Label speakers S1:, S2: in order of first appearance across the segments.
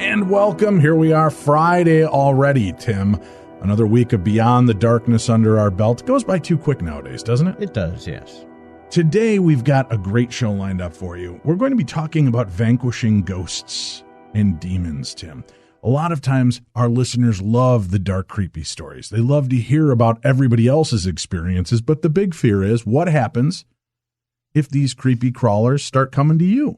S1: And welcome. Here we are, Friday already, Tim. Another week of Beyond the Darkness under our belt. It goes by too quick nowadays, doesn't it?
S2: It does, yes.
S1: Today, we've got a great show lined up for you. We're going to be talking about vanquishing ghosts and demons, Tim. A lot of times, our listeners love the dark, creepy stories. They love to hear about everybody else's experiences, but the big fear is, what happens if these creepy crawlers start coming to you?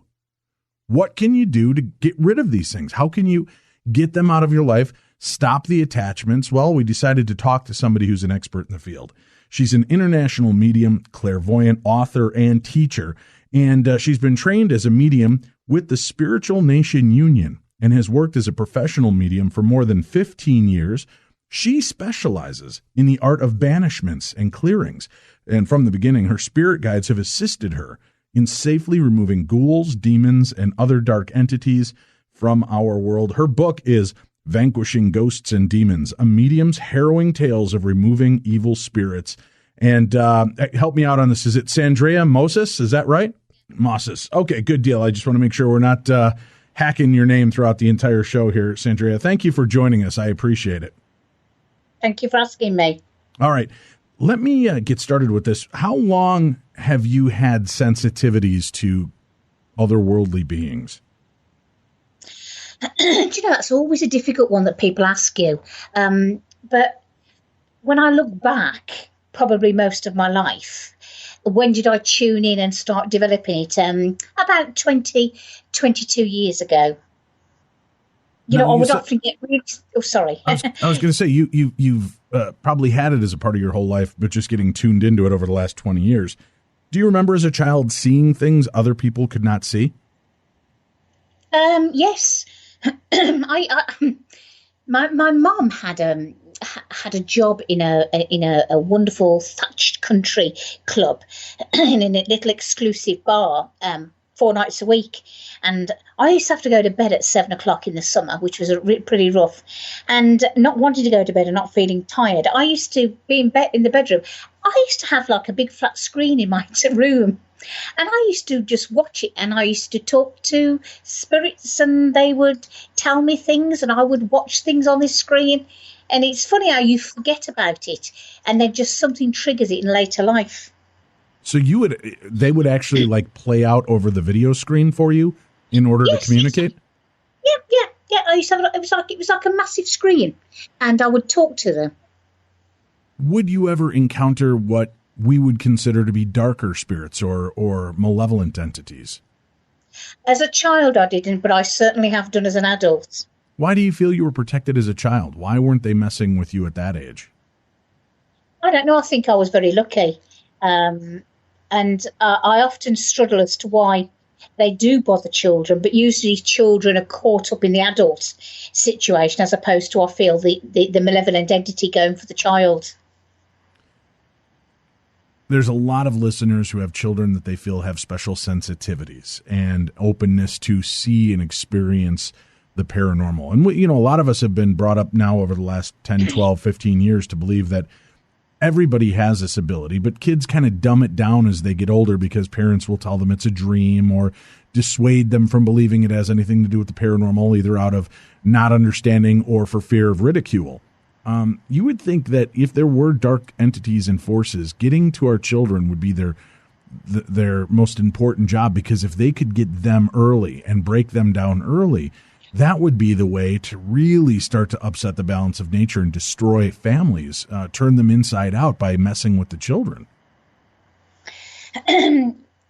S1: What can you do to get rid of these things? How can you get them out of your life, stop the attachments? Well, we decided to talk to somebody who's an expert in the field. She's an international medium, clairvoyant, author, and teacher, and she's been trained as a medium with the Spiritual Nation Union and has worked as a professional medium for more than 15 years. She specializes in the art of banishments and clearings, and from the beginning, her spirit guides have assisted her in safely removing ghouls, demons, and other dark entities from our world. Her book is Vanquishing Ghosts and Demons, a medium's harrowing tales of removing evil spirits. And help me out on this. Is it Sandrea Mosses? Is that right? Mosses. Okay, good deal. I just want to make sure we're not hacking your name throughout the entire show here, Sandrea. Thank you for joining us. I appreciate it.
S3: Thank you for asking me.
S1: All right. Let me get started with this. How long have you had sensitivities to otherworldly beings?
S3: Do you know, that's always a difficult one that people ask you. But when I look back, probably most of my life, when did I tune in and start developing it? About 22 years ago. You know, I would often get really... Oh, sorry.
S1: I was going to say, you've probably had it as a part of your whole life, but just getting tuned into it over the last 20 years. Do you remember as a child seeing things other people could not see?
S3: Yes. My mum had a job in a wonderful thatched country club in a little exclusive bar 4 nights a week, and I used to have to go to bed at 7 o'clock in the summer, which was pretty rough, and not wanting to go to bed and not feeling tired. I used to be in the bedroom. I used to have like a big flat screen in my room, and I used to just watch it, and I used to talk to spirits, and they would tell me things, and I would watch things on this screen. And it's funny how you forget about it, and then just something triggers it in later life.
S1: So they would actually like play out over the video screen for you in order to communicate?
S3: Yeah. I used to have, it was like a massive screen, and I would talk to them.
S1: Would you ever encounter what we would consider to be darker spirits or malevolent entities?
S3: As a child, I didn't, but I certainly have done as an adult.
S1: Why do you feel you were protected as a child? Why weren't they messing with you at that age?
S3: I don't know. I think I was very lucky. And I often struggle as to why they do bother children, but usually children are caught up in the adult situation as opposed to, I feel, the malevolent entity going for the child.
S1: There's a lot of listeners who have children that they feel have special sensitivities and openness to see and experience the paranormal. And, a lot of us have been brought up now over the last 10, 12, 15 years to believe that everybody has this ability, but kids kind of dumb it down as they get older because parents will tell them it's a dream or dissuade them from believing it has anything to do with the paranormal, either out of not understanding or for fear of ridicule. You would think that if there were dark entities and forces, getting to our children would be their most important job, because if they could get them early and break them down early, that would be the way to really start to upset the balance of nature and destroy families, turn them inside out by messing with the children.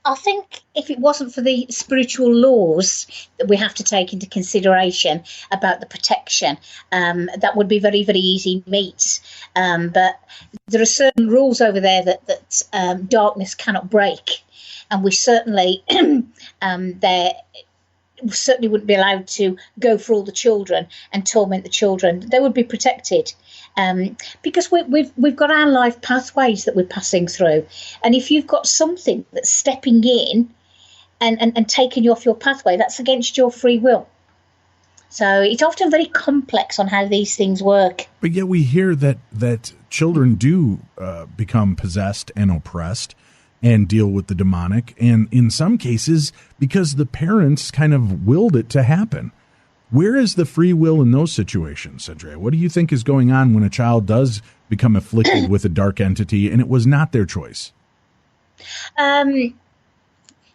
S3: I think if it wasn't for the spiritual laws that we have to take into consideration about the protection, that would be very, very easy meat. But there are certain rules over there that darkness cannot break, and we certainly certainly wouldn't be allowed to go for all the children and torment the children. They would be protected. Because we've got our life pathways that we're passing through, and if you've got something that's stepping in and taking you off your pathway, that's against your free will. So it's often very complex on how these things work.
S1: But yet we hear that children do become possessed and oppressed and deal with the demonic, and in some cases because the parents kind of willed it to happen. Where is the free will in those situations, Sandrea? What do you think is going on when a child does become afflicted with a dark entity and it was not their choice?
S3: I'd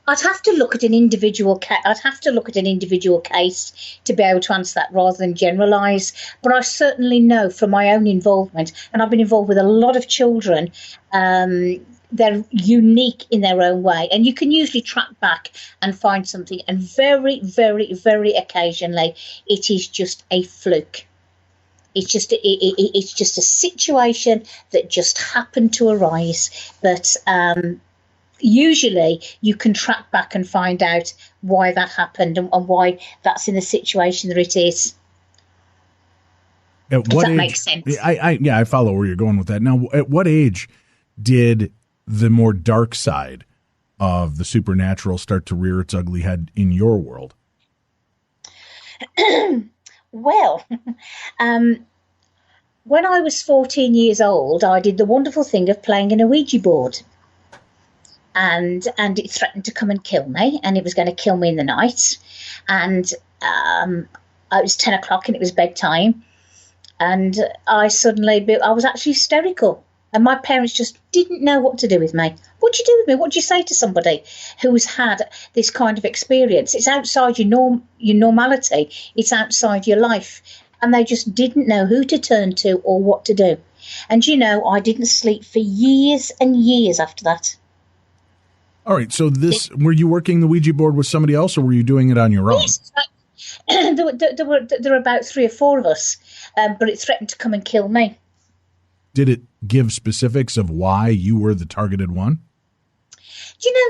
S3: have to look at an individual case. I'd have to look at an individual case to be able to answer that rather than generalise. But I certainly know from my own involvement, and I've been involved with a lot of children. They're unique in their own way, and you can usually track back and find something. And very, very, very occasionally, it is just a fluke. It's just a situation that just happened to arise. But usually, you can track back and find out why that happened and why that's in the situation that it is.
S1: At what
S3: Does that
S1: age,
S3: make sense?
S1: I follow where you're going with that. Now, at what age did the more dark side of the supernatural start to rear its ugly head in your world?
S3: Well, when I was 14 years old, I did the wonderful thing of playing in a Ouija board. And it threatened to come and kill me, and it was going to kill me in the night. And it was 10 o'clock and it was bedtime. And I was actually hysterical. And my parents just didn't know what to do with me. What do you do with me? What do you say to somebody who's had this kind of experience? It's outside your normality. It's outside your life. And they just didn't know who to turn to or what to do. And, I didn't sleep for years and years after that.
S1: All right. So were you working the Ouija board with somebody else, or were you doing it on your own?
S3: Yes. There were about 3 or 4 of us, but it threatened to come and kill me.
S1: Did it give specifics of why you were the targeted one?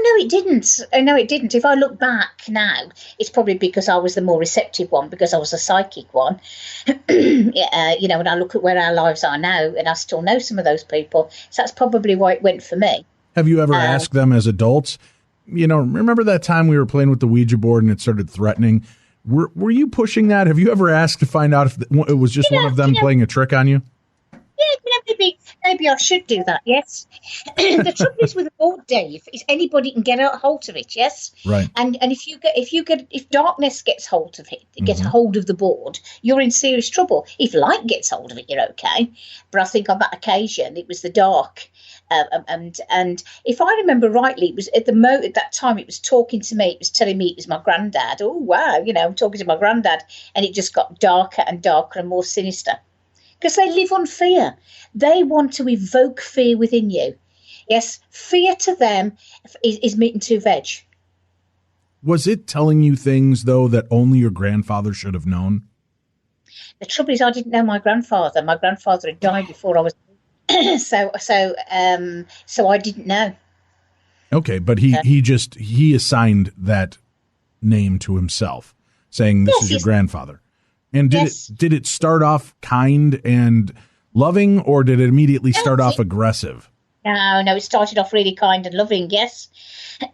S3: No, it didn't. No, it didn't. If I look back now, it's probably because I was the more receptive one, because I was the psychic one. And I look at where our lives are now, and I still know some of those people. So that's probably why it went for me.
S1: Have you ever asked them as adults, remember that time we were playing with the Ouija board and it started threatening? Were you pushing that? Have you ever asked to find out if it was just one of them playing a trick on you?
S3: Yeah, maybe I should do that, yes. The trouble is with the board, Dave, is anybody can get a hold of it, yes?
S1: Right.
S3: And if darkness gets hold of it, gets hold of the board, you're in serious trouble. If light gets hold of it, you're okay. But I think on that occasion, it was the dark. And if I remember rightly, it was at that time it was talking to me. It was telling me it was my granddad. Oh, wow, I'm talking to my granddad. And it just got darker and darker and more sinister. Because they live on fear. They want to evoke fear within you. Yes, fear to them is meat and 2 veg.
S1: Was it telling you things, though, that only your grandfather should have known?
S3: The trouble is I didn't know my grandfather. My grandfather had died before I was so I didn't know.
S1: Okay, but he assigned that name to himself, saying this is your grandfather. And did it start off kind and loving, or did it immediately start off aggressive?
S3: No, it started off really kind and loving, yes.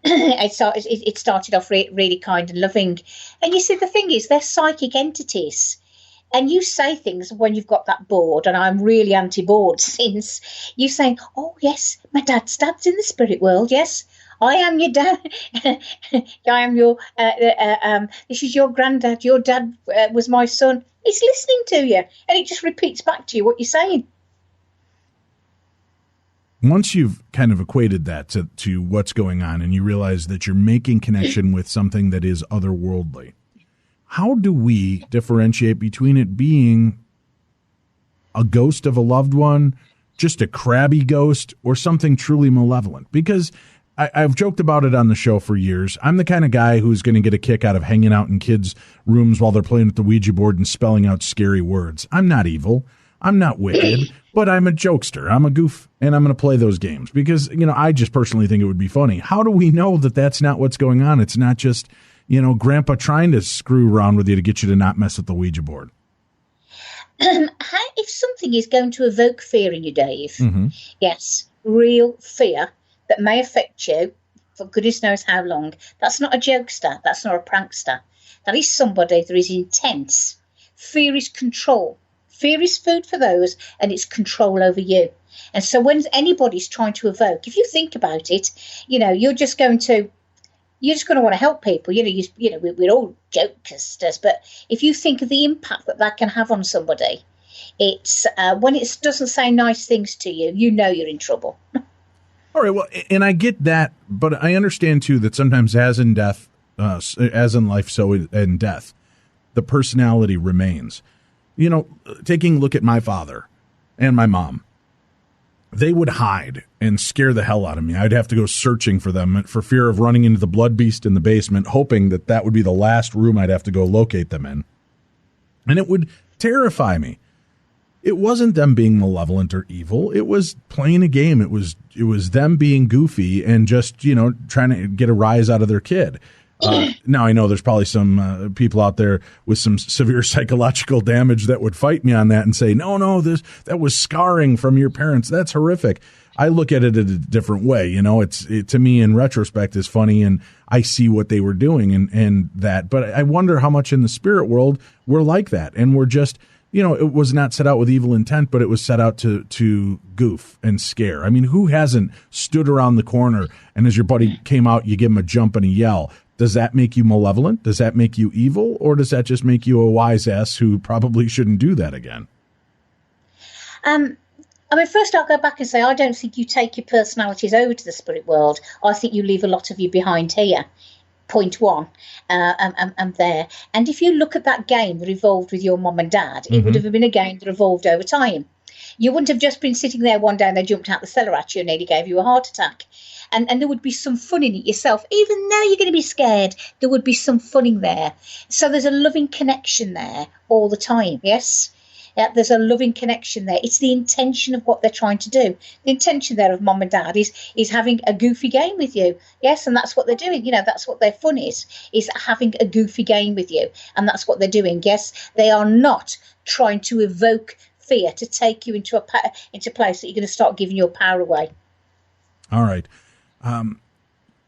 S3: It started off really kind and loving. And you see, the thing is, they're psychic entities. And you say things when you've got that board, and I'm really anti-board since you saying, oh, yes, my dad's in the spirit world, yes. I am your dad. I am your, this is your granddad. Your dad was my son. He's listening to you, and it just repeats back to you what you're saying.
S1: Once you've kind of equated that to what's going on, and you realize that you're making connection with something that is otherworldly, how do we differentiate between it being a ghost of a loved one, just a crabby ghost, or something truly malevolent? Because I've joked about it on the show for years. I'm the kind of guy who's going to get a kick out of hanging out in kids' rooms while they're playing with the Ouija board and spelling out scary words. I'm not evil. I'm not wicked, but I'm a jokester. I'm a goof, and I'm going to play those games because, I just personally think it would be funny. How do we know that that's not what's going on? It's not just, Grandpa trying to screw around with you to get you to not mess with the Ouija board.
S3: If something is going to evoke fear in you, Dave, yes, real fear that may affect you for goodness knows how long, that's not a jokester, that's not a prankster. That is somebody that is intense. Fear is control. Fear is food for those, and it's control over you. And so when anybody's trying to evoke, if you think about it, you're just going to want to help people. We're all jokesters, but if you think of the impact that can have on somebody, it's when it doesn't say nice things to you, you're in trouble.
S1: All right, well, and I get that, but I understand too that sometimes, as in life, so in death, the personality remains. Taking a look at my father and my mom, they would hide and scare the hell out of me. I'd have to go searching for them for fear of running into the blood beast in the basement, hoping that would be the last room I'd have to go locate them in. And it would terrify me. It wasn't them being malevolent or evil. It was playing a game. It was them being goofy and just, trying to get a rise out of their kid. Now, I know there's probably some people out there with some severe psychological damage that would fight me on that and say, no, that was scarring from your parents. That's horrific. I look at it in a different way. It to me in retrospect is funny, and I see what they were doing and that. But I wonder how much in the spirit world we're like that. And we're just, it was not set out with evil intent, but it was set out to goof and scare. I mean, who hasn't stood around the corner and as your buddy came out, you give him a jump and a yell? Does that make you malevolent? Does that make you evil? Or does that just make you a wise ass who probably shouldn't do that again?
S3: First I'll go back and say I don't think you take your personalities over to the spirit world. I think you leave a lot of you behind here. Point one. I'm there. And if you look at that game that evolved with your mom and dad, it would have been a game that evolved over time. You wouldn't have just been sitting there one day and they jumped out the cellar at you and nearly gave you a heart attack. And there would be some fun in it yourself. Even though you're going to be scared, there would be some fun in there. So there's a loving connection there all the time, yes? Yeah, there's a loving connection there. It's the intention of what they're trying to do. The intention there of mom and dad is having a goofy game with you, yes? And that's what they're doing. That's what their fun is having a goofy game with you. And that's what they're doing, yes? They are not trying to evoke fear to take you into a place that you're going to start giving your power away.
S1: All right.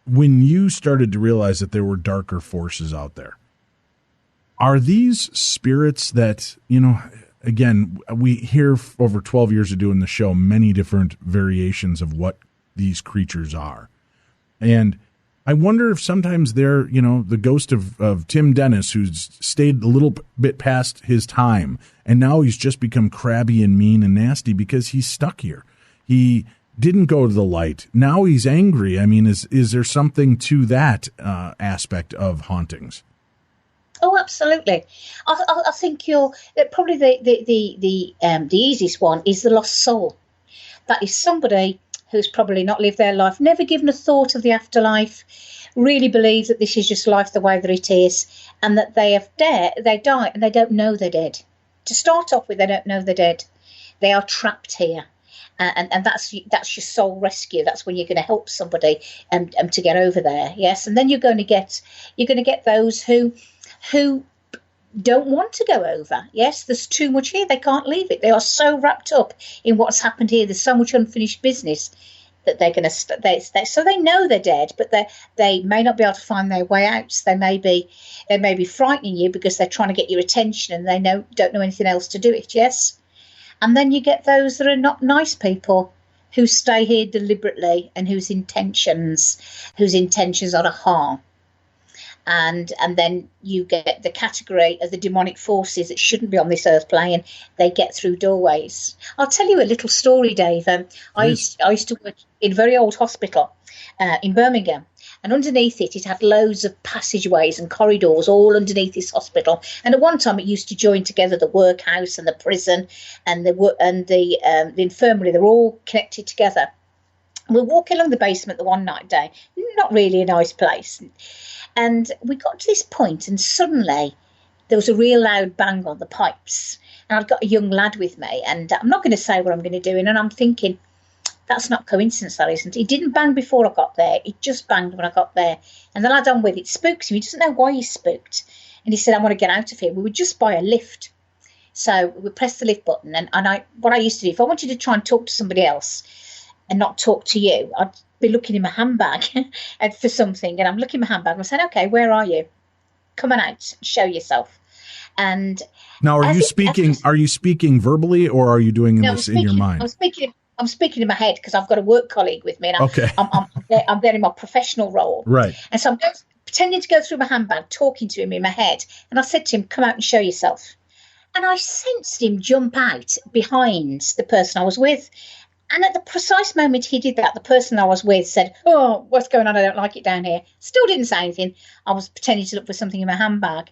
S1: When you started to realize that there were darker forces out there, are these spirits that, again, we hear over 12 years of doing the show, many different variations of what these creatures are. And I wonder if sometimes they're, the ghost of Tim Dennis, who's stayed a little bit past his time, and now he's just become crabby and mean and nasty because he's stuck here. He didn't go to the light. Now he's angry. I mean, is there something to that aspect of hauntings?
S3: Oh, absolutely. I think probably the easiest one is the lost soul. That is somebody who's probably not lived their life, never given a thought of the afterlife, really believe that this is just life the way that it is, and that they die and they don't know they're dead. To start off with, they don't know they're dead. They are trapped here. And that's your soul rescue. That's when you're going to help somebody to get over there. Yes, and then you're going to get those who don't want to go over. Yes, there's too much here. They can't leave it. They are so wrapped up in what's happened here. There's so much unfinished business that they're going to so they know they're dead, but they may not be able to find their way out. They may be frightening you because they're trying to get your attention and they don't know anything else to do it. Yes. And then you get those that are not nice people who stay here deliberately and whose intentions are to harm. And then you get the category of the demonic forces that shouldn't be on this earth plane. They get through doorways. I'll tell you a little story, Dave. I used to work in a very old hospital in Birmingham. And underneath it had loads of passageways and corridors all underneath this hospital. And at one time, it used to join together the workhouse and the prison and the infirmary. They're all connected together. We're walking along the basement the one night day, not really a nice place. And we got to this point, and suddenly there was a real loud bang on the pipes. And I've got a young lad with me, and I'm not going to say what I'm going to do. And I'm thinking, that's not coincidence, that isn't. It didn't bang before I got there. It just banged when I got there. And the lad I'm with, it spooks him. He doesn't know why he's spooked. And he said, I want to get out of here. We were just by a lift. So we pressed the lift button. And what I used to do, if I wanted to try and talk to somebody else and not talk to you, I'd be looking in my handbag and for something. And I'm looking in my handbag and I said, okay, where are you? Come on out, show yourself. And
S1: now, are you speaking verbally, or are you doing this in your mind?
S3: I'm speaking in my head because I've got a work colleague with me, and I'm there in my professional role.
S1: Right.
S3: And so I'm pretending to go through my handbag, talking to him in my head. And I said to him, come out and show yourself. And I sensed him jump out behind the person I was with. And at the precise moment he did that, the person I was with said, oh, what's going on? I don't like it down here. Still didn't say anything. I was pretending to look for something in my handbag.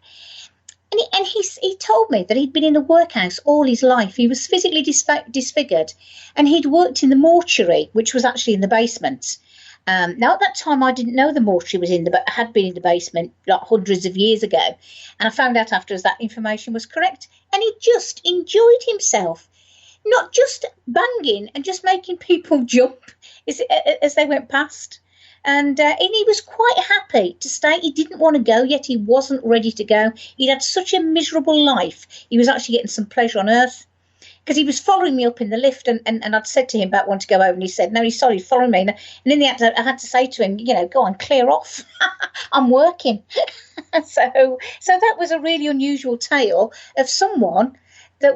S3: And he told me that he'd been in the workhouse all his life. He was physically disfigured. And he'd worked in the mortuary, which was actually in the basement. Now, at that time, I didn't know the mortuary had been in the basement like hundreds of years ago. And I found out afterwards that information was correct. And he just enjoyed himself, not just banging and just making people jump as they went past. And he was quite happy to stay. He didn't want to go, yet he wasn't ready to go. He'd had such a miserable life. He was actually getting some pleasure on earth. Because he was following me up in the lift, and I'd said to him about wanting to go over, and he said, no, he's sorry, follow me. And in the end, I had to say to him, go on, clear off. I'm working. So that was a really unusual tale of someone that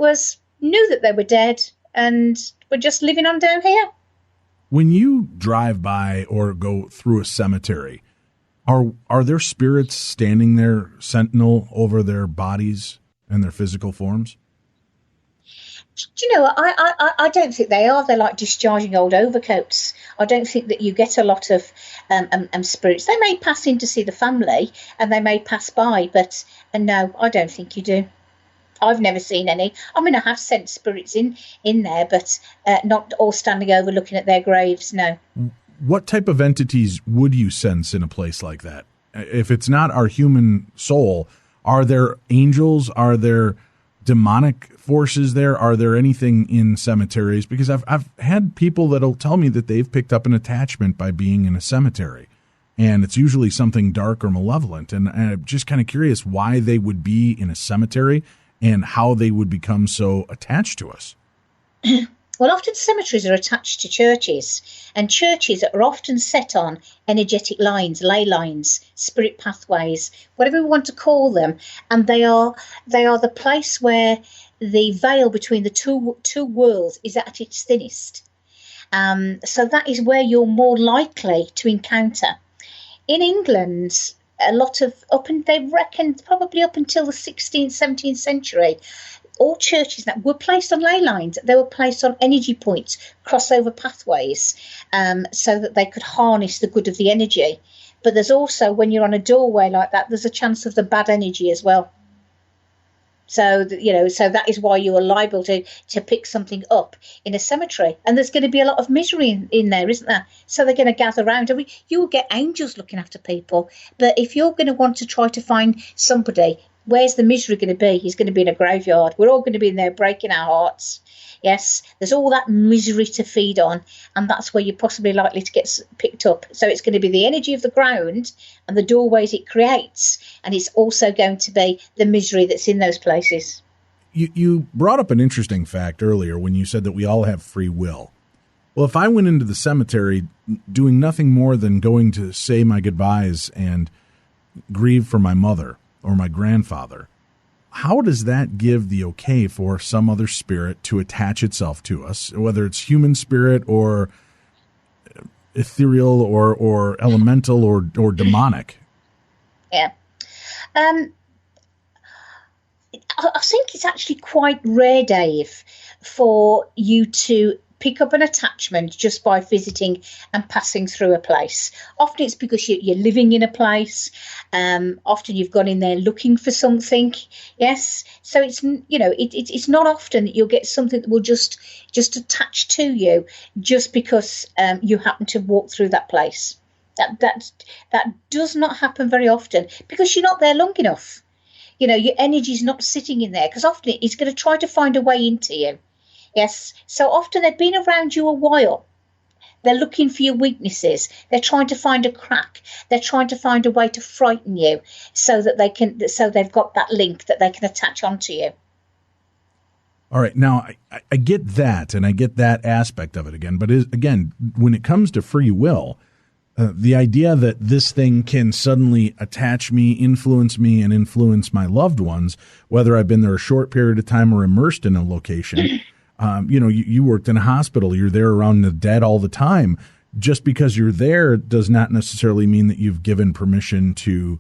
S3: knew that they were dead and were just living on down here.
S1: When you drive by or go through a cemetery, are there spirits standing there sentinel over their bodies and their physical forms?
S3: Do you know, I don't think they are. They're like discharging old overcoats. I don't think that you get a lot of spirits. They may pass in to see the family and they may pass by, but no, I don't think you do. I've never seen any. I mean, I have sent spirits in there, but not all standing over looking at their graves, no.
S1: What type of entities would you sense in a place like that? If it's not our human soul, are there angels? Are there demonic forces there? Are there anything in cemeteries? Because I've had people that'll tell me that they've picked up an attachment by being in a cemetery, and it's usually something dark or malevolent. And I'm just kind of curious why they would be in a cemetery and how they would become so attached to us.
S3: Well, often cemeteries are attached to churches, and churches are often set on energetic lines, ley lines, spirit pathways, whatever we want to call them, and they are the place where the veil between the two worlds is at its thinnest. So that is where you're more likely to encounter. In England, a lot of they reckon probably up until the 16th, 17th century, all churches that were placed on ley lines, they were placed on energy points, crossover pathways, so that they could harness the good of the energy. But there's also, when you're on a doorway like that, there's a chance of the bad energy as well. So, so that is why you are liable to pick something up in a cemetery. And there's going to be a lot of misery in there, isn't there? So they're going to gather around. I mean, you will get angels looking after people. But if you're going to want to try to find somebody, where's the misery going to be? He's going to be in a graveyard. We're all going to be in there breaking our hearts. Yes, there's all that misery to feed on, and that's where you're possibly likely to get picked up. So it's going to be the energy of the ground and the doorways it creates, and it's also going to be the misery that's in those places.
S1: You brought up an interesting fact earlier when you said that we all have free will. Well, if I went into the cemetery doing nothing more than going to say my goodbyes and grieve for my mother or my grandfather, how does that give the okay for some other spirit to attach itself to us, whether it's human spirit or ethereal or elemental or demonic?
S3: Yeah. I think it's actually quite rare, Dave, for you to pick up an attachment just by visiting and passing through a place. Often it's because you're living in a place. Often you've gone in there looking for something. Yes. So it's, it's not often that you'll get something that will just attach to you just because you happen to walk through that place. That does not happen very often because you're not there long enough. Your energy's not sitting in there because often it's going to try to find a way into you. Yes. So often they've been around you a while. They're looking for your weaknesses. They're trying to find a crack. They're trying to find a way to frighten you so that they've got that link that they can attach onto you.
S1: All right. Now, I get that, and I get that aspect of it again. But again, when it comes to free will, the idea that this thing can suddenly attach me, influence me, and influence my loved ones, whether I've been there a short period of time or immersed in a location. You worked in a hospital. You're there around the dead all the time. Just because you're there does not necessarily mean that you've given permission to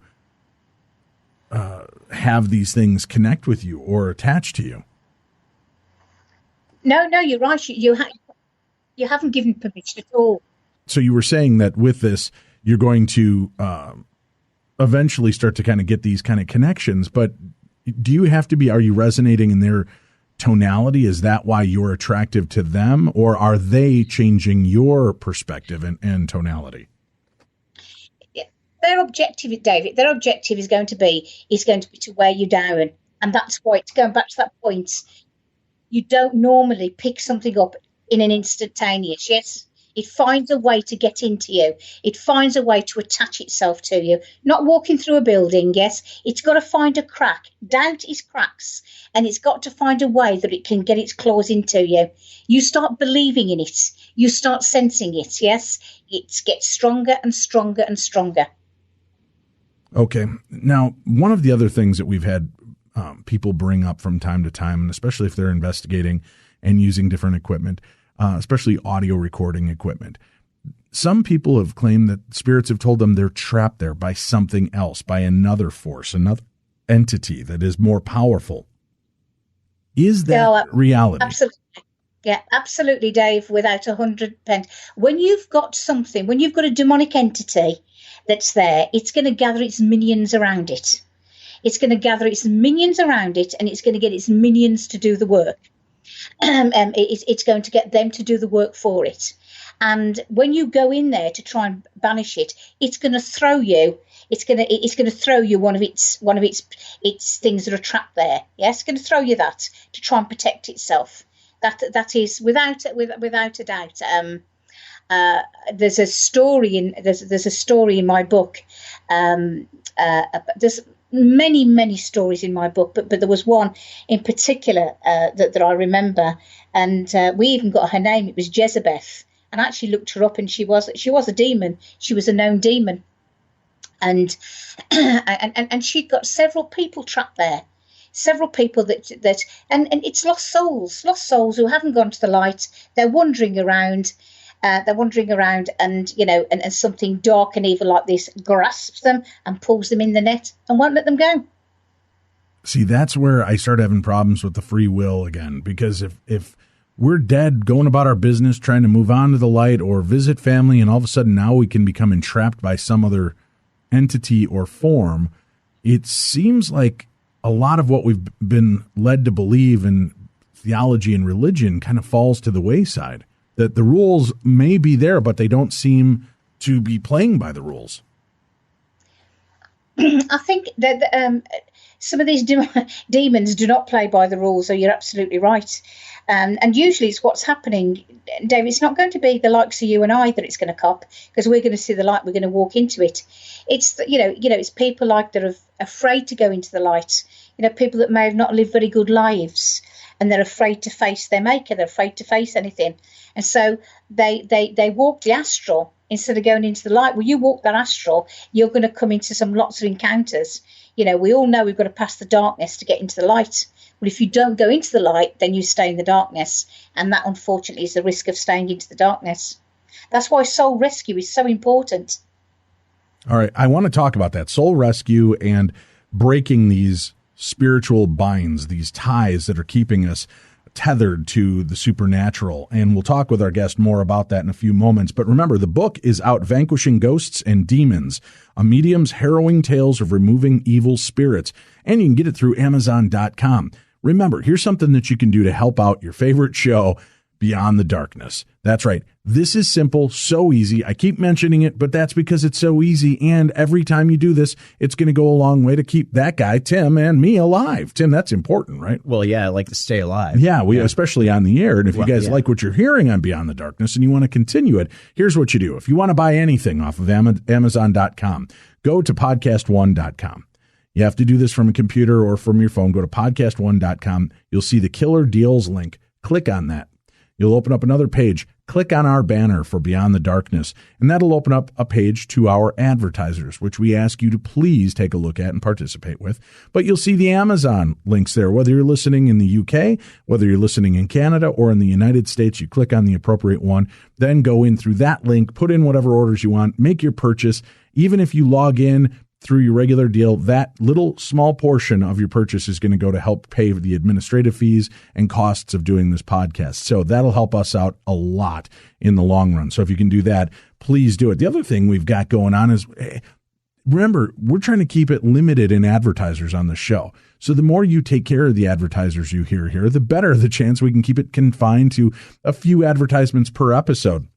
S1: have these things connect with you or attach to you.
S3: No, you're right. You haven't given permission at all.
S1: So you were saying that with this, you're going to eventually start to kind of get these kind of connections. But are you resonating in their tonality? Is that why you're attractive to them? Or are they changing your perspective and tonality?
S3: Yeah, their objective, David, is going to be to wear you down. And that's why it's going back to that point. You don't normally pick something up in an instantaneous, yes? It finds a way to get into you. It finds a way to attach itself to you. Not walking through a building, yes. It's got to find a crack. Doubt is cracks. And it's got to find a way that it can get its claws into you. You start believing in it. You start sensing it, yes. It gets stronger and stronger and stronger.
S1: Okay. Now, one of the other things that we've had people bring up from time to time, and especially if they're investigating and using different equipment, especially audio recording equipment. Some people have claimed that spirits have told them they're trapped there by something else, by another force, another entity that is more powerful. Is that reality?
S3: Absolutely. Yeah, absolutely, Dave, without 100%. When you've got a demonic entity that's there, it's going to gather its minions around it. It's going to gather its minions around it, and it's going to get its minions to do the work. It's going to get them to do the work for it. And when you go in there to try and banish it, it's going to throw you. It's going to throw you one of its things that are trapped there. Yes, it's going to throw you that to try and protect itself. That is without a doubt. There's a story in my book. There's many stories in my book, but there was one in particular that I remember, and we even got her name. It was Jezebeth, and I actually looked her up, and she was a demon. She was a known demon, and she'd got several people trapped there, several people that and it's lost souls who haven't gone to the light. They're wandering around. And something dark and evil like this grasps them and pulls them in the net and won't let them go.
S1: See, that's where I start having problems with the free will again, because if we're dead, going about our business, trying to move on to the light or visit family, and all of a sudden now we can become entrapped by some other entity or form, it seems like a lot of what we've been led to believe in theology and religion kind of falls to the wayside. That the rules may be there, but they don't seem to be playing by the rules.
S3: I think that some of these demons do not play by the rules, so you're absolutely right. And usually it's what's happening, David. It's not going to be the likes of you and I that it's going to cop, because we're going to see the light, we're going to walk into it. It's, it's people like that are afraid to go into the light, people that may have not lived very good lives, and they're afraid to face their maker, they're afraid to face anything. And so they walk the astral instead of going into the light. Well, you walk that astral, you're going to come into lots of encounters. We all know we've got to pass the darkness to get into the light. Well, if you don't go into the light, then you stay in the darkness. And that, unfortunately, is the risk of staying into the darkness. That's why soul rescue is so important.
S1: All right. I want to talk about that. Soul rescue and breaking these spiritual binds, these ties that are keeping us tethered to the supernatural. And we'll talk with our guest more about that in a few moments. But remember, the book is out, Vanquishing Ghosts and Demons, a medium's harrowing tales of removing evil spirits. And you can get it through Amazon.com. Remember, here's something that you can do to help out your favorite show, Beyond the Darkness. That's right. This is simple, so easy. I keep mentioning it, but that's because it's so easy. And every time you do this, it's going to go a long way to keep that guy, Tim, and me alive. Tim, that's important, right?
S2: Well, yeah, I like to stay alive.
S1: Yeah, especially on the air. And if you guys like what you're hearing on Beyond the Darkness and you want to continue it, here's what you do. If you want to buy anything off of Amazon.com, go to podcast1.com. You have to do this from a computer or from your phone. Go to podcast1.com. You'll see the Killer Deals link. Click on that. You'll open up another page. Click on our banner for Beyond the Darkness, and that'll open up a page to our advertisers, which we ask you to please take a look at and participate with. But you'll see the Amazon links there, whether you're listening in the UK, whether you're listening in Canada or in the United States. You click on the appropriate one, then go in through that link, put in whatever orders you want, make your purchase. Even if you log in through your regular deal, that little small portion of your purchase is going to go to help pay the administrative fees and costs of doing this podcast. So that'll help us out a lot in the long run. So if you can do that, please do it. The other thing we've got going on is, remember, we're trying to keep it limited in advertisers on the show. So the more you take care of the advertisers you hear here, the better the chance we can keep it confined to a few advertisements per episode.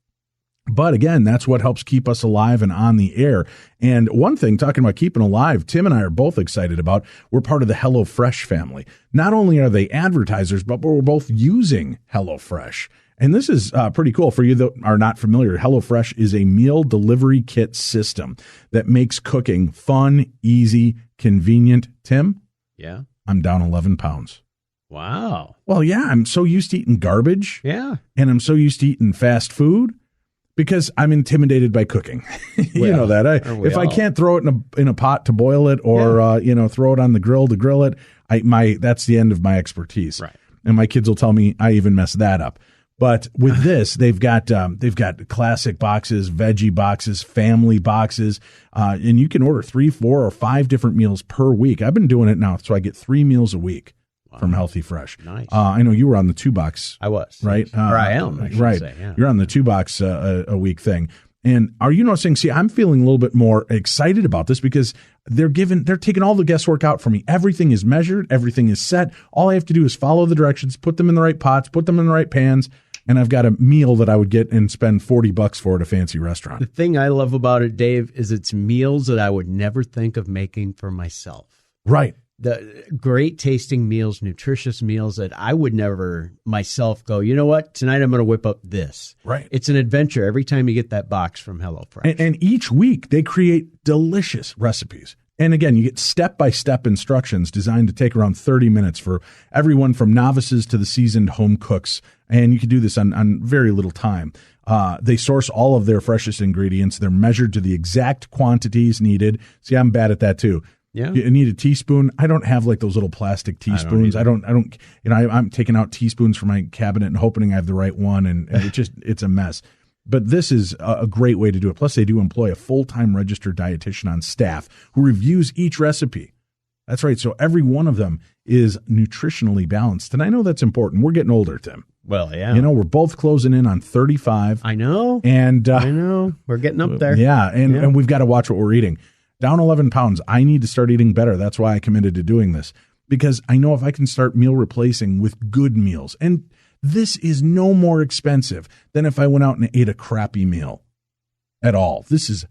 S1: But again, that's what helps keep us alive and on the air. And one thing, talking about keeping alive, Tim and I are both excited about, we're part of the HelloFresh family. Not only are they advertisers, but we're both using HelloFresh. And this is pretty cool. For you that are not familiar, HelloFresh is a meal delivery kit system that makes cooking fun, easy, convenient. Tim?
S2: Yeah.
S1: I'm down 11 pounds.
S2: Wow.
S1: Well, yeah, I'm so used to eating garbage.
S2: Yeah.
S1: And I'm so used to eating fast food. Because I'm intimidated by cooking. You know that. If I can't throw it in a pot to boil it or, throw it on the grill to grill it, that's the end of my expertise.
S2: Right.
S1: And my kids will tell me I even mess that up. But with this, they've got classic boxes, veggie boxes, family boxes, and you can order 3, 4, or 5 different meals per week. I've been doing it now, so I get 3 meals a week. Wow. From Healthy Fresh.
S2: Nice.
S1: I know you were on the 2-box.
S2: I was.
S1: Right?
S2: Or I am. I
S1: right.
S2: Say, yeah.
S1: You're on the 2-box a week thing. And are you noticing, I'm feeling a little bit more excited about this because they're taking all the guesswork out for me. Everything is measured. Everything is set. All I have to do is follow the directions, put them in the right pots, put them in the right pans, and I've got a meal that I would get and spend $40 for at a fancy restaurant.
S2: The thing I love about it, Dave, is it's meals that I would never think of making for myself.
S1: Right.
S2: The great tasting meals, nutritious meals that I would never myself go, you know what, tonight I'm going to whip up this.
S1: Right.
S2: It's an adventure every time you get that box from HelloFresh.
S1: And each week they create delicious recipes. And again, you get step-by-step instructions designed to take around 30 minutes for everyone from novices to the seasoned home cooks. And you can do this on very little time. They source all of their freshest ingredients. They're measured to the exact quantities needed. See, I'm bad at that too.
S2: Yeah.
S1: You need a teaspoon. I don't have like those little plastic teaspoons. I don't, I'm taking out teaspoons from my cabinet and hoping I have the right one. And it's a mess. But this is a great way to do it. Plus, they do employ a full-time registered dietitian on staff who reviews each recipe. That's right. So every one of them is nutritionally balanced. And I know that's important. We're getting older, Tim.
S2: Well, yeah.
S1: We're both closing in on 35.
S2: I know.
S1: And
S2: I know. We're getting up there.
S1: Yeah. And we've got to watch what we're eating. Down 11 pounds. I need to start eating better. That's why I committed to doing this. Because I know if I can start meal replacing with good meals, and this is no more expensive than if I went out and ate a crappy meal at all. This is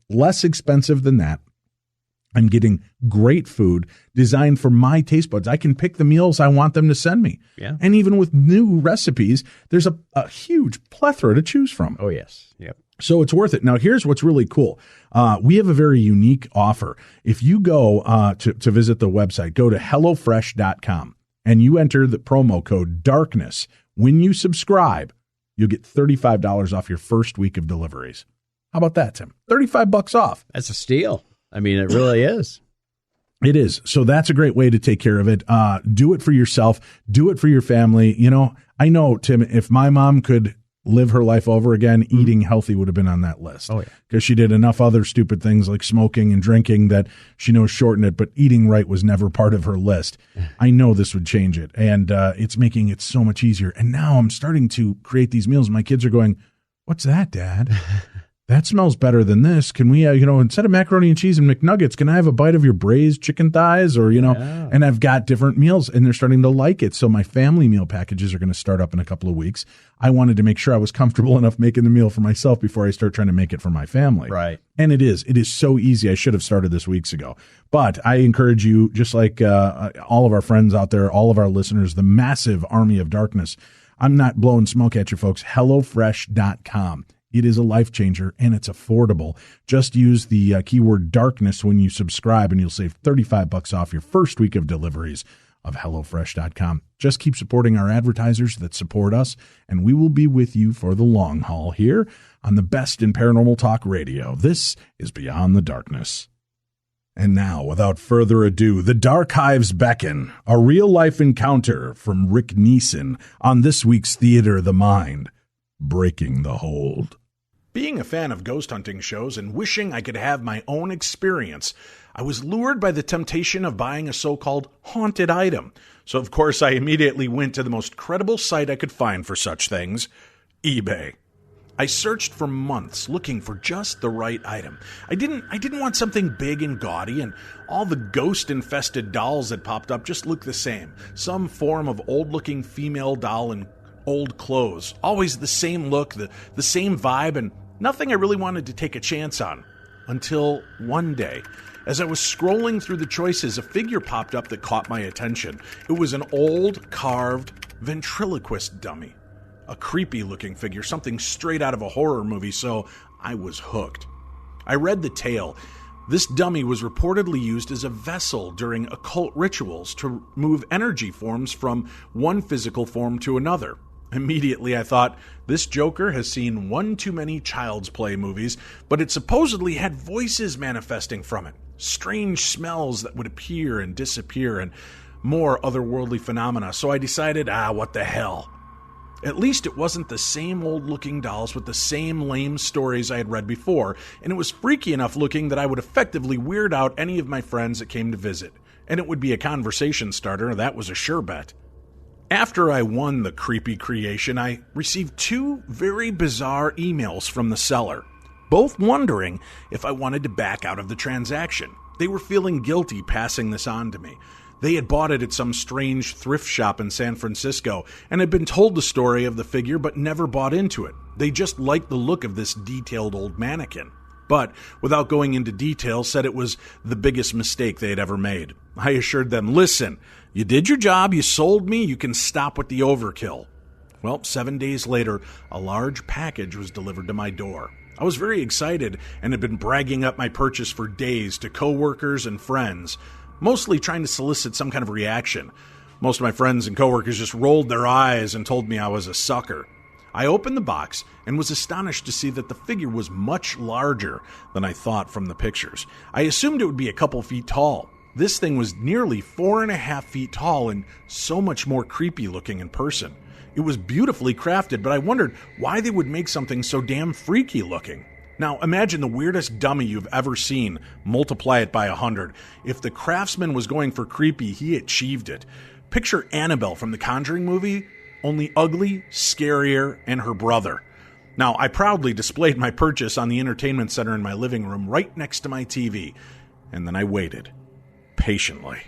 S1: less expensive than that. I'm getting great food designed for my taste buds. I can pick the meals I want them to send me.
S2: Yeah.
S1: And even with new recipes, there's a huge plethora to choose from.
S2: Oh, yes. Yep.
S1: So it's worth it. Now, here's what's really cool. We have a very unique offer. If you go to visit the website, go to HelloFresh.com and you enter the promo code DARKNESS. When you subscribe, you'll get $35 off your first week of deliveries. How about that, Tim? $35 off.
S2: That's a steal. I mean, it really is.
S1: It is. So that's a great way to take care of it. Do it for yourself. Do it for your family. I know, Tim, if my mom could live her life over again, eating healthy would have been on that list.
S2: Oh, yeah.
S1: Because she did enough other stupid things like smoking and drinking that she knows shorten it, but eating right was never part of her list. I know this would change it, and it's making it so much easier. And now I'm starting to create these meals. My kids are going, "What's that, Dad? That smells better than this. Can we, instead of macaroni and cheese and McNuggets, can I have a bite of your braised chicken thighs?" Or,
S2: Yeah.
S1: And I've got different meals, and they're starting to like it. So my family meal packages are going to start up in a couple of weeks. I wanted to make sure I was comfortable enough making the meal for myself before I start trying to make it for my family.
S2: Right.
S1: And it is so easy. I should have started this weeks ago. But I encourage you, just like all of our friends out there, all of our listeners, the massive army of darkness. I'm not blowing smoke at you folks. HelloFresh.com. It is a life changer, and it's affordable. Just use the keyword darkness when you subscribe, and you'll save $35 off your first week of deliveries of HelloFresh.com. Just keep supporting our advertisers that support us, and we will be with you for the long haul here on the best in paranormal talk radio. This is Beyond the Darkness. And now, without further ado, The Dark Hives Beckon, a real-life encounter from Rick Neeson on this week's Theater of the Mind, Breaking the Hold. Being a fan of ghost hunting shows and wishing I could have my own experience, I was lured by the temptation of buying a so-called haunted item. So, of course, I immediately went to the most credible site I could find for such things, eBay. I searched for months looking for just the right item. I didn't want something big and gaudy, and all the ghost-infested dolls that popped up just looked the same. Some form of old-looking female doll in old clothes. Always the same look, the same vibe, and nothing I really wanted to take a chance on. Until one day, as I was scrolling through the choices, a figure popped up that caught my attention. It was an old, carved ventriloquist dummy. A creepy-looking figure, something straight out of a horror movie, so I was hooked. I read the tale. This dummy was reportedly used as a vessel during occult rituals to move energy forms from one physical form to another. Immediately I thought, this Joker has seen one too many Child's Play movies, but it supposedly had voices manifesting from it, strange smells that would appear and disappear, and more otherworldly phenomena, so I decided, what the hell. At least it wasn't the same old-looking dolls with the same lame stories I had read before, and it was freaky enough looking that I would effectively weird out any of my friends that came to visit. And it would be a conversation starter, that was a sure bet. After I won the creepy creation, I received 2 very bizarre emails from the seller, both wondering if I wanted to back out of the transaction. They were feeling guilty passing this on to me. They had bought it at some strange thrift shop in San Francisco and had been told the story of the figure but never bought into it. They just liked the look of this detailed old mannequin. But, without going into detail, said it was the biggest mistake they had ever made. I assured them, listen, you did your job, you sold me, you can stop with the overkill. Well, 7 days later, a large package was delivered to my door. I was very excited and had been bragging up my purchase for days to coworkers and friends, mostly trying to solicit some kind of reaction. Most of my friends and coworkers just rolled their eyes and told me I was a sucker. I opened the box and was astonished to see that the figure was much larger than I thought from the pictures. I assumed it would be a couple feet tall. This thing was nearly 4.5 feet tall and so much more creepy looking in person. It was beautifully crafted, but I wondered why they would make something so damn freaky looking. Now, imagine the weirdest dummy you've ever seen, multiply it by 100. If the craftsman was going for creepy, he achieved it. Picture Annabelle from the Conjuring movie, only ugly, scarier, and her brother. Now, I proudly displayed my purchase on the entertainment center in my living room right next to my TV, and then I waited, patiently.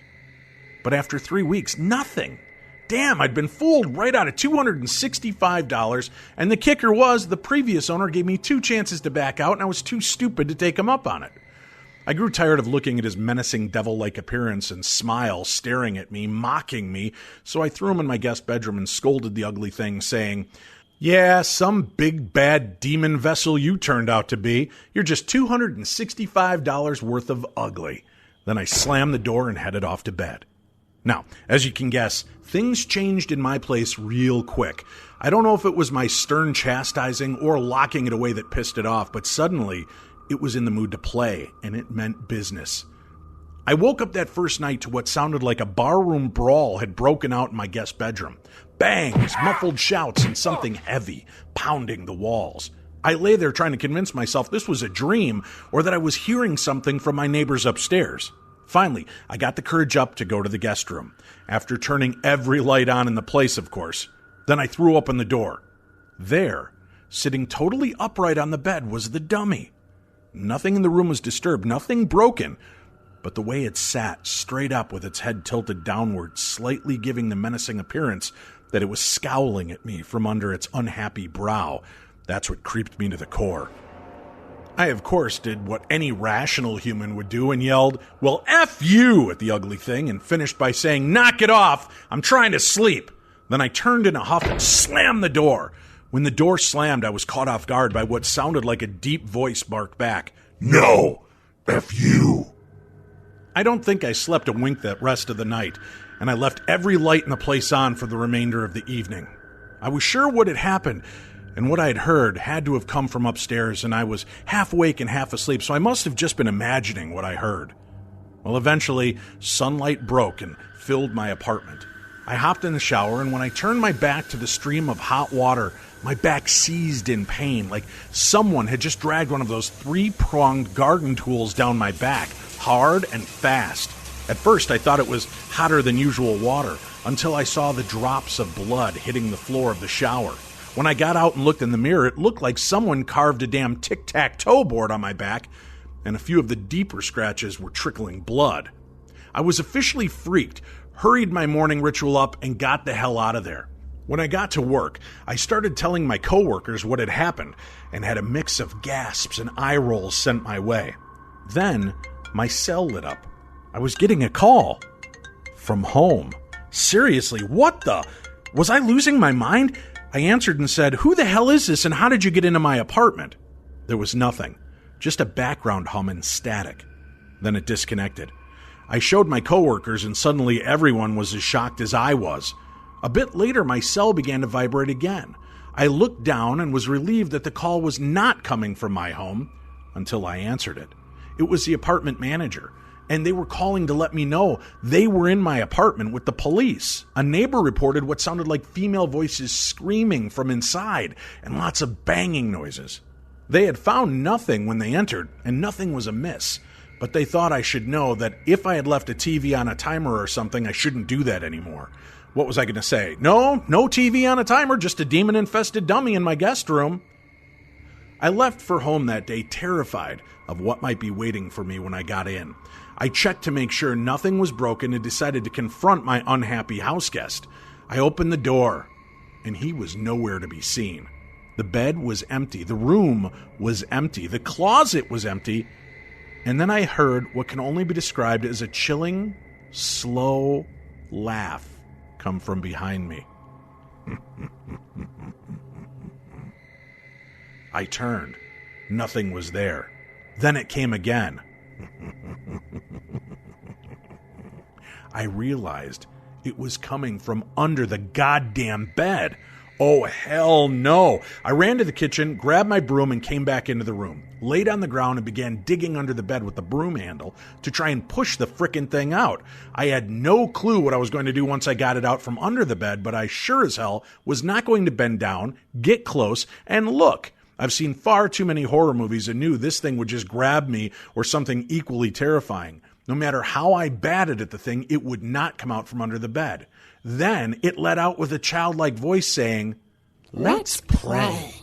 S1: But after 3 weeks, nothing. Damn, I'd been fooled right out of $265, and the kicker was the previous owner gave me 2 chances to back out, and I was too stupid to take him up on it. I grew tired of looking at his menacing devil-like appearance and smile staring at me, mocking me, so I threw him in my guest bedroom and scolded the ugly thing, saying, "Yeah, some big bad demon vessel you turned out to be. You're just $265 worth of ugly." Then I slammed the door and headed off to bed. Now, as you can guess, things changed in my place real quick. I don't know if it was my stern chastising or locking it away that pissed it off, but suddenly it was in the mood to play, and it meant business. I woke up that first night to what sounded like a barroom brawl had broken out in my guest bedroom. bangs, muffled shouts, and something heavy pounding the walls. I lay there trying to convince myself this was a dream or that I was hearing something from my neighbors upstairs. Finally, I got the courage up to go to the guest room, after turning every light on in the place, of course. Then I threw open the door. There, sitting totally upright on the bed, was the dummy. Nothing in the room was disturbed, nothing broken, but the way it sat straight up with its head tilted downward, slightly giving the menacing appearance that it was scowling at me from under its unhappy brow. That's what creeped me to the core. I, of course, did what any rational human would do and yelled, "Well, F you," at the ugly thing, and finished by saying, "Knock it off, I'm trying to sleep." Then I turned in a huff and slammed the door. When the door slammed, I was caught off guard by what sounded like a deep voice bark back, "No, F you." I don't think I slept a wink that rest of the night, and I left every light in the place on for the remainder of the evening. I was sure what had happened and what I had heard had to have come from upstairs, and I was half awake and half asleep, so I must have just been imagining what I heard. Well, eventually, sunlight broke and filled my apartment. I hopped in the shower, and when I turned my back to the stream of hot water, my back seized in pain, like someone had just dragged one of those three-pronged garden tools down my back, hard and fast. At first, I thought it was hotter than usual water, until I saw the drops of blood hitting the floor of the shower. When I got out and looked in the mirror, it looked like someone carved a damn tic-tac-toe board on my back, and a few of the deeper scratches were trickling blood. I was officially freaked, hurried my morning ritual up, and got the hell out of there. When I got to work, I started telling my coworkers what had happened, and had a mix of gasps and eye rolls sent my way. Then, my cell lit up. I was getting a call. From home. Seriously, what the? Was I losing my mind? I answered and said, "Who the hell is this and how did you get into my apartment?" There was nothing, just a background hum and static. Then it disconnected. I showed my coworkers and suddenly everyone was as shocked as I was. A bit later, my cell began to vibrate again. I looked down and was relieved that the call was not coming from my home until I answered it. It was the apartment manager, and they were calling to let me know they were in my apartment with the police. A neighbor reported what sounded like female voices screaming from inside and lots of banging noises. They had found nothing when they entered, and nothing was amiss, but they thought I should know that if I had left a TV on a timer or something, I shouldn't do that anymore. What was I going to say? No TV on a timer, just a demon-infested dummy in my guest room. I left for home that day terrified of what might be waiting for me when I got in. I checked to make sure nothing was broken and decided to confront my unhappy houseguest. I opened the door, and he was nowhere to be seen. The bed was empty. The room was empty. The closet was empty. And then I heard what can only be described as a chilling, slow laugh come from behind me. I turned. Nothing was there. Then it came again. I realized it was coming from under the goddamn bed. Oh, hell no. I ran to the kitchen, grabbed my broom, and came back into the room. Laid on the ground and began digging under the bed with the broom handle to try and push the frickin' thing out. I had no clue what I was going to do once I got it out from under the bed, but I sure as hell was not going to bend down, get close, and look. I've seen far too many horror movies and knew this thing would just grab me or something equally terrifying. No matter how I batted at the thing, it would not come out from under the bed. Then it let out with a childlike voice saying, "Let's play."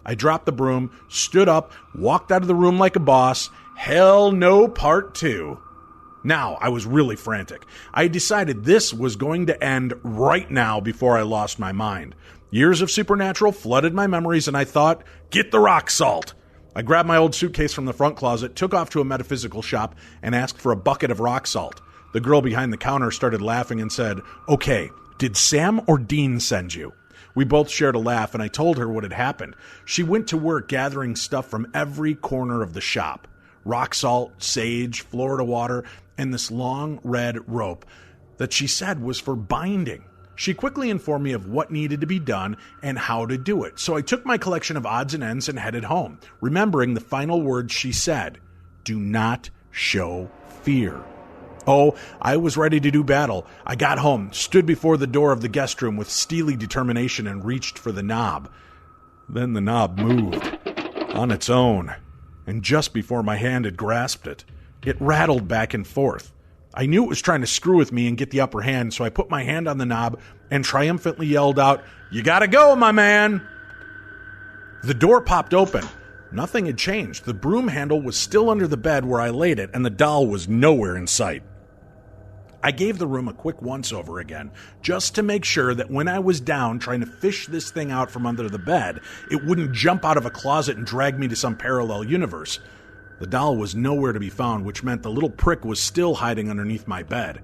S1: I dropped the broom, stood up, walked out of the room like a boss. Hell no, part 2. Now, I was really frantic. I decided this was going to end right now before I lost my mind. Years of Supernatural flooded my memories, and I thought, get the rock salt. I grabbed my old suitcase from the front closet, took off to a metaphysical shop, and asked for a bucket of rock salt. The girl behind the counter started laughing and said, "Okay, did Sam or Dean send you?" We both shared a laugh, and I told her what had happened. She went to work gathering stuff from every corner of the shop. Rock salt, sage, Florida water, and this long red rope that she said was for binding. She quickly informed me of what needed to be done and how to do it, so I took my collection of odds and ends and headed home, remembering the final words she said, "Do not show fear." Oh, I was ready to do battle. I got home, stood before the door of the guest room with steely determination and reached for the knob. Then the knob moved on its own, and just before my hand had grasped it, it rattled back and forth. I knew it was trying to screw with me and get the upper hand, so I put my hand on the knob and triumphantly yelled out, "You gotta go, my man!" The door popped open. Nothing had changed. The broom handle was still under the bed where I laid it, and the doll was nowhere in sight. I gave the room a quick once-over again, just to make sure that when I was down trying to fish this thing out from under the bed, it wouldn't jump out of a closet and drag me to some parallel universe. The doll was nowhere to be found, which meant the little prick was still hiding underneath my bed.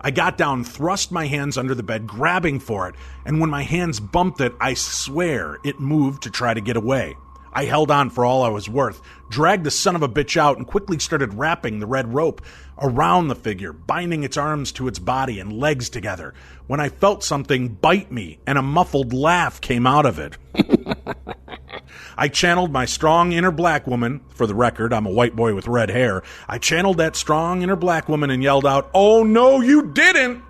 S1: I got down, thrust my hands under the bed, grabbing for it, and when my hands bumped it, I swear it moved to try to get away. I held on for all I was worth, dragged the son of a bitch out, and quickly started wrapping the red rope around the figure, binding its arms to its body and legs together, when I felt something bite me, and a muffled laugh came out of it. I channeled my strong inner black woman. For the record, I'm a white boy with red hair. I channeled that strong inner black woman and yelled out, "Oh, no, you didn't!"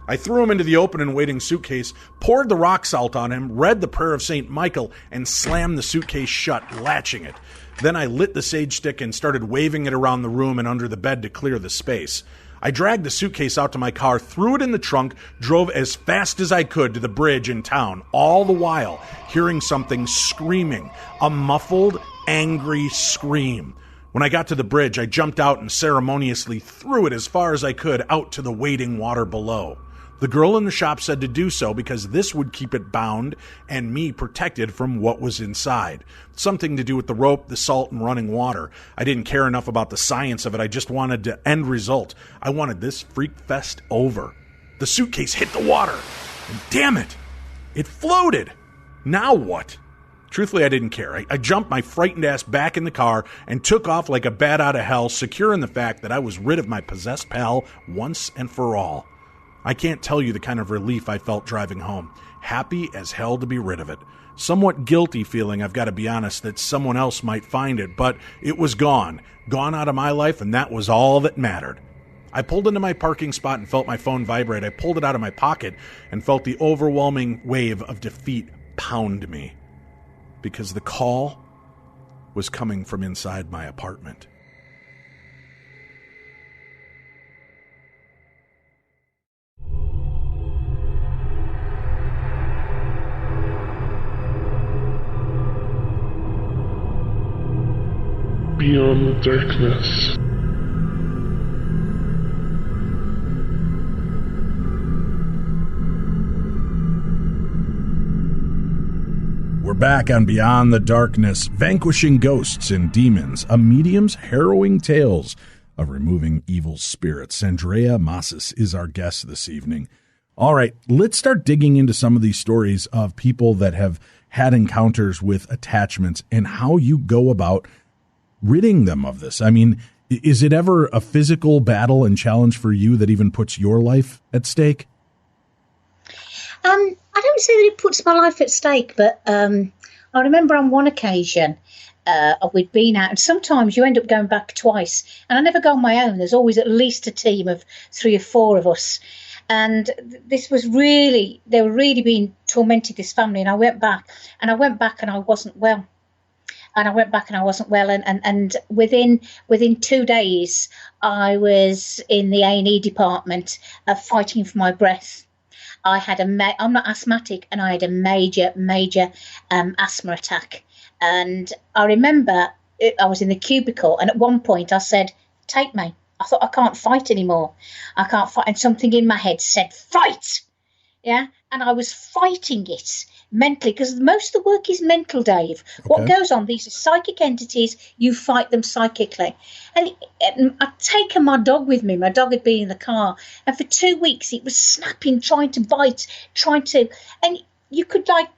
S1: I threw him into the open and waiting suitcase, poured the rock salt on him, read the prayer of St. Michael, and slammed the suitcase shut, latching it. Then I lit the sage stick and started waving it around the room and under the bed to clear the space. I dragged the suitcase out to my car, threw it in the trunk, drove as fast as I could to the bridge in town, all the while hearing something screaming, a muffled, angry scream. When I got to the bridge, I jumped out and ceremoniously threw it as far as I could out to the waiting water below. The girl in the shop said to do so because this would keep it bound and me protected from what was inside. Something to do with the rope, the salt, and running water. I didn't care enough about the science of it. I just wanted the end result. I wanted this freak fest over. The suitcase hit the water, and damn it, it floated. Now what? Truthfully, I didn't care. I jumped my frightened ass back in the car and took off like a bat out of hell, secure in the fact that I was rid of my possessed pal once and for all. I can't tell you the kind of relief I felt driving home. Happy as hell to be rid of it. Somewhat guilty feeling, I've got to be honest, that someone else might find it, but it was gone. Gone out of my life, and that was all that mattered. I pulled into my parking spot and felt my phone vibrate. I pulled it out of my pocket and felt the overwhelming wave of defeat pound me. Because the call was coming from inside my apartment.
S4: Beyond the darkness.
S1: We're back on Beyond the Darkness, Vanquishing Ghosts and Demons, a medium's harrowing tales of removing evil spirits. Sandrea Mosses is our guest this evening. All right, let's start digging into some of these stories of people that have had encounters with attachments and how you go about ridding them of this. I mean, is it ever a physical battle and challenge for you that even puts your life at stake?
S3: I don't say that it puts my life at stake, but I remember on one occasion we'd been out, and sometimes you end up going back twice, and I never go on my own. There's always at least a team of 3 or 4 of us. And this was really, they were really being tormented, this family, and I went back and I wasn't well. And within 2 days, I was in the A&E department fighting for my breath. I had I'm not asthmatic, and I had a major asthma attack. And I remember I was in the cubicle, and at one point I said, "Take me." I thought, I can't fight anymore. I can't fight. And something in my head said, "Fight!" Yeah. And I was fighting it mentally, because most of the work is mental, Dave. Okay. What goes on, these are psychic entities, you fight them psychically. And I'd taken my dog with me. My dog had been in the car, and for 2 weeks it was snapping, trying to bite, and you could like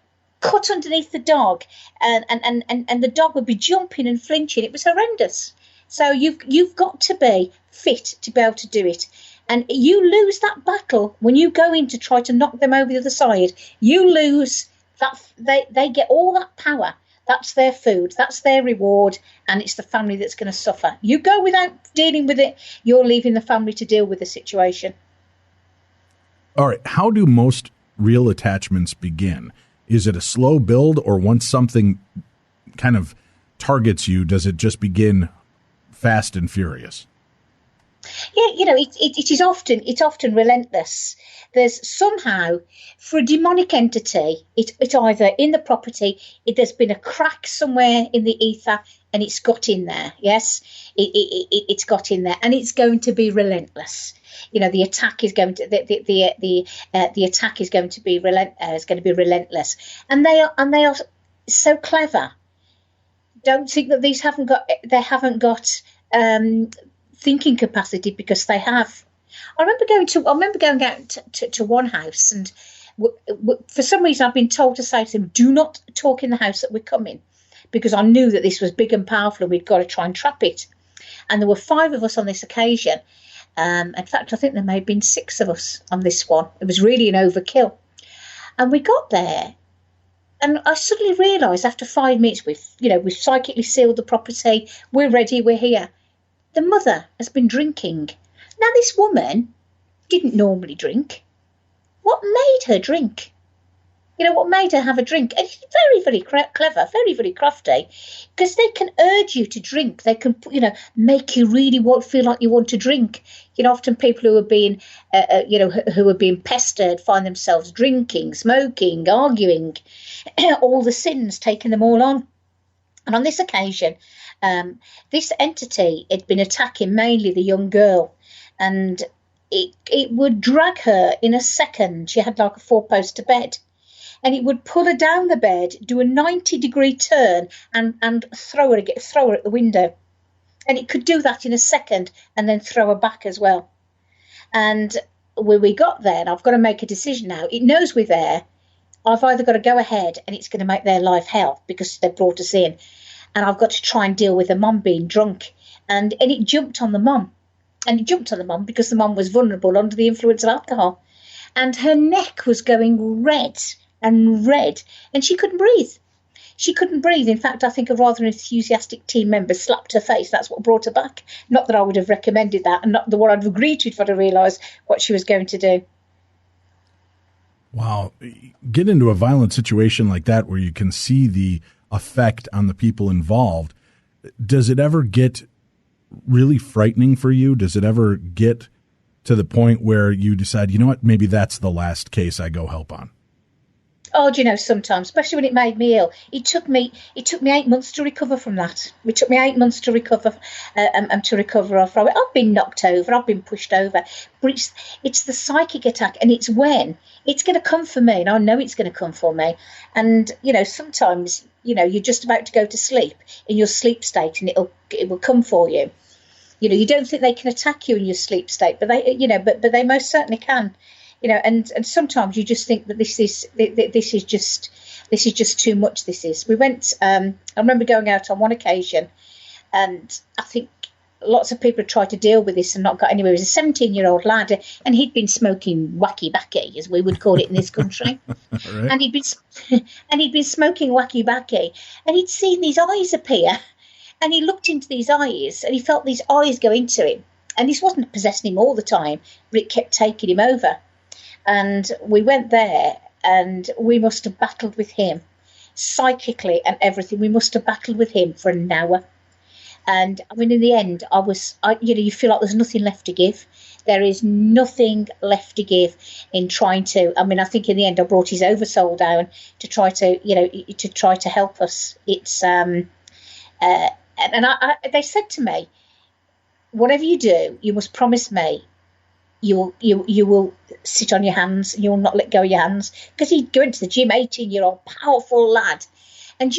S3: cut underneath the dog, and the dog would be jumping and flinching. It was horrendous. So you've got to be fit to be able to do it. And you lose that battle when you go in to try to knock them over the other side. You lose that. They get all that power That's their food. That's their reward. And it's the family that's going to suffer. You go without dealing with it, you're leaving the family to deal with the situation.
S1: All right. How do most real attachments begin? Is it a slow build, or once something kind of targets you, does it just begin fast and furious?
S3: Yeah, it's often relentless. There's somehow, for a demonic entity, it's either in the property, there's been a crack somewhere in the ether, and it's got in there. Yes, it's got in there, and it's going to be relentless. The attack is going to the attack is going to be relentless, and they are so clever. Don't think that these haven't got thinking capacity, because they have. I remember going out to one house, and for some reason I've been told to say to them, do not talk in the house that we're coming, because I knew that this was big and powerful and we'd got to try and trap it. And there were 5 of us on this occasion. In fact, I think there may have been 6 of us on this one. It was really an overkill. And we got there, and I suddenly realised after 5 minutes, we've psychically sealed the property, we're ready, we're here. The mother has been drinking. Now, this woman didn't normally drink. What made her drink? What made her have a drink? And it's very, very clever, very, very crafty, because they can urge you to drink. They can, make you really feel like you want to drink. Often people who are being, who are being pestered find themselves drinking, smoking, arguing, all the sins, taking them all on. And on this occasion, this entity had been attacking mainly the young girl, and it would drag her in a second. She had like a 4-poster bed, and it would pull her down the bed, do a 90-degree turn, and throw her at the window. And it could do that in a second, and then throw her back as well. And when we got there, and I've got to make a decision now. It knows we're there. I've either got to go ahead, and it's going to make their life hell because they brought us in, and I've got to try and deal with the mum being drunk. And it jumped on the mum. And it jumped on the mum because the mum was vulnerable under the influence of alcohol. And her neck was going red and red, and she couldn't breathe. She couldn't breathe. In fact, I think a rather enthusiastic team member slapped her face. That's what brought her back. Not that I would have recommended that, and not the one I'd have agreed to if I'd have realised what she was going to do.
S1: Wow. Get into a violent situation like that where you can see the effect on the people involved. Does it ever get really frightening for you? Does it ever get to the point where you decide, you know what, maybe that's the last case I go help on?
S3: Oh, sometimes, especially when it made me ill. It took me 8 months to recover from that. It took me 8 months to recover from it. I've been knocked over, I've been pushed over, but it's the psychic attack, and it's when it's going to come for me, and I know it's going to come for me. And sometimes you're just about to go to sleep in your sleep state, and it will come for you. You don't think they can attack you in your sleep state, but they most certainly can. And sometimes you just think that this is just too much. We went. I remember going out on one occasion, and I think lots of people had tried to deal with this and not got anywhere. He was a 17-year-old lad, and he'd been smoking wacky backy, as we would call it in this country. Right. And he'd been smoking wacky backy, and he'd seen these eyes appear, and he looked into these eyes, and he felt these eyes go into him. And this wasn't possessing him all the time, but it kept taking him over. And we went there, and we must have battled with him psychically and everything. We must have battled with him for an hour. And I mean, in the end, you feel like there's nothing left to give. There is nothing left to give in trying to. I mean, I think in the end, I brought his oversoul down to try to help us. It's they said to me, whatever you do, you must promise me you will sit on your hands, you will not let go of your hands, because he'd go into the gym, 18-year-old powerful lad, and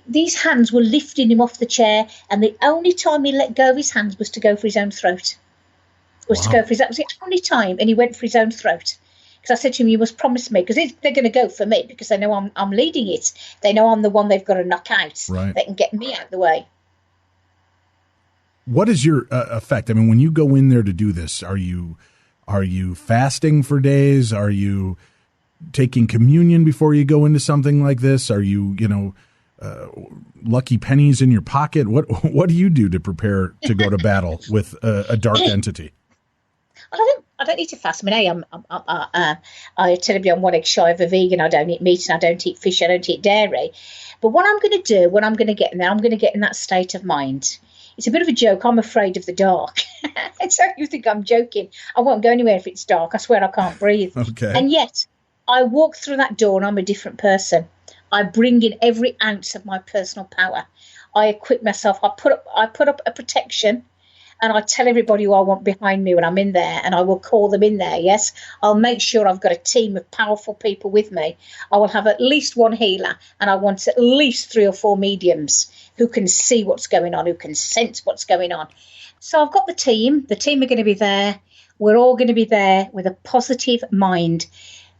S3: these hands were lifting him off the chair, and the only time he let go of his hands was to go for his own throat. That was the only time, and he went for his own throat. Because I said to him, you must promise me, because they're going to go for me, because they know I'm leading it. They know I'm the one they've got to knock out. Right. They can get me out of the way.
S1: What is your effect? I mean, when you go in there to do this, are you fasting for days? Are you taking communion before you go into something like this? Are you, lucky pennies in your pocket? What do you do to prepare to go to battle with a dark entity?
S3: I don't need to fast. I mean, I tell you, I'm one egg shy of a vegan. I don't eat meat and I don't eat fish. I don't eat dairy. But what I'm going to do when I'm going to get in there, I'm going to get in that state of mind. It's a bit of a joke. I'm afraid of the dark. And so you think I'm joking. I won't go anywhere if it's dark. I swear I can't breathe.
S1: Okay.
S3: And yet I walk through that door and I'm a different person. I bring in every ounce of my personal power. I equip myself. I put up a protection. And I tell everybody who I want behind me when I'm in there, and I will call them in there, yes. I'll make sure I've got a team of powerful people with me. I will have at least one healer, and I want at least 3 or 4 mediums who can see what's going on, who can sense what's going on. So I've got the team. The team are going to be there. We're all going to be there with a positive mind,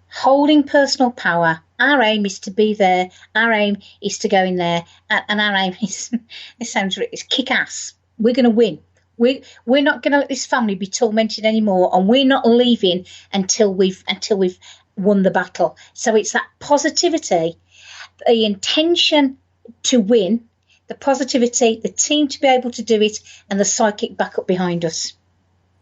S3: holding personal power. Our aim is to be there. Our aim is to go in there. And our aim is, it's kick ass. We're going to win. We're not going to let this family be tormented anymore, and we're not leaving until we've won the battle. So it's that positivity, the intention to win, the positivity, the team to be able to do it, and the psychic backup behind us.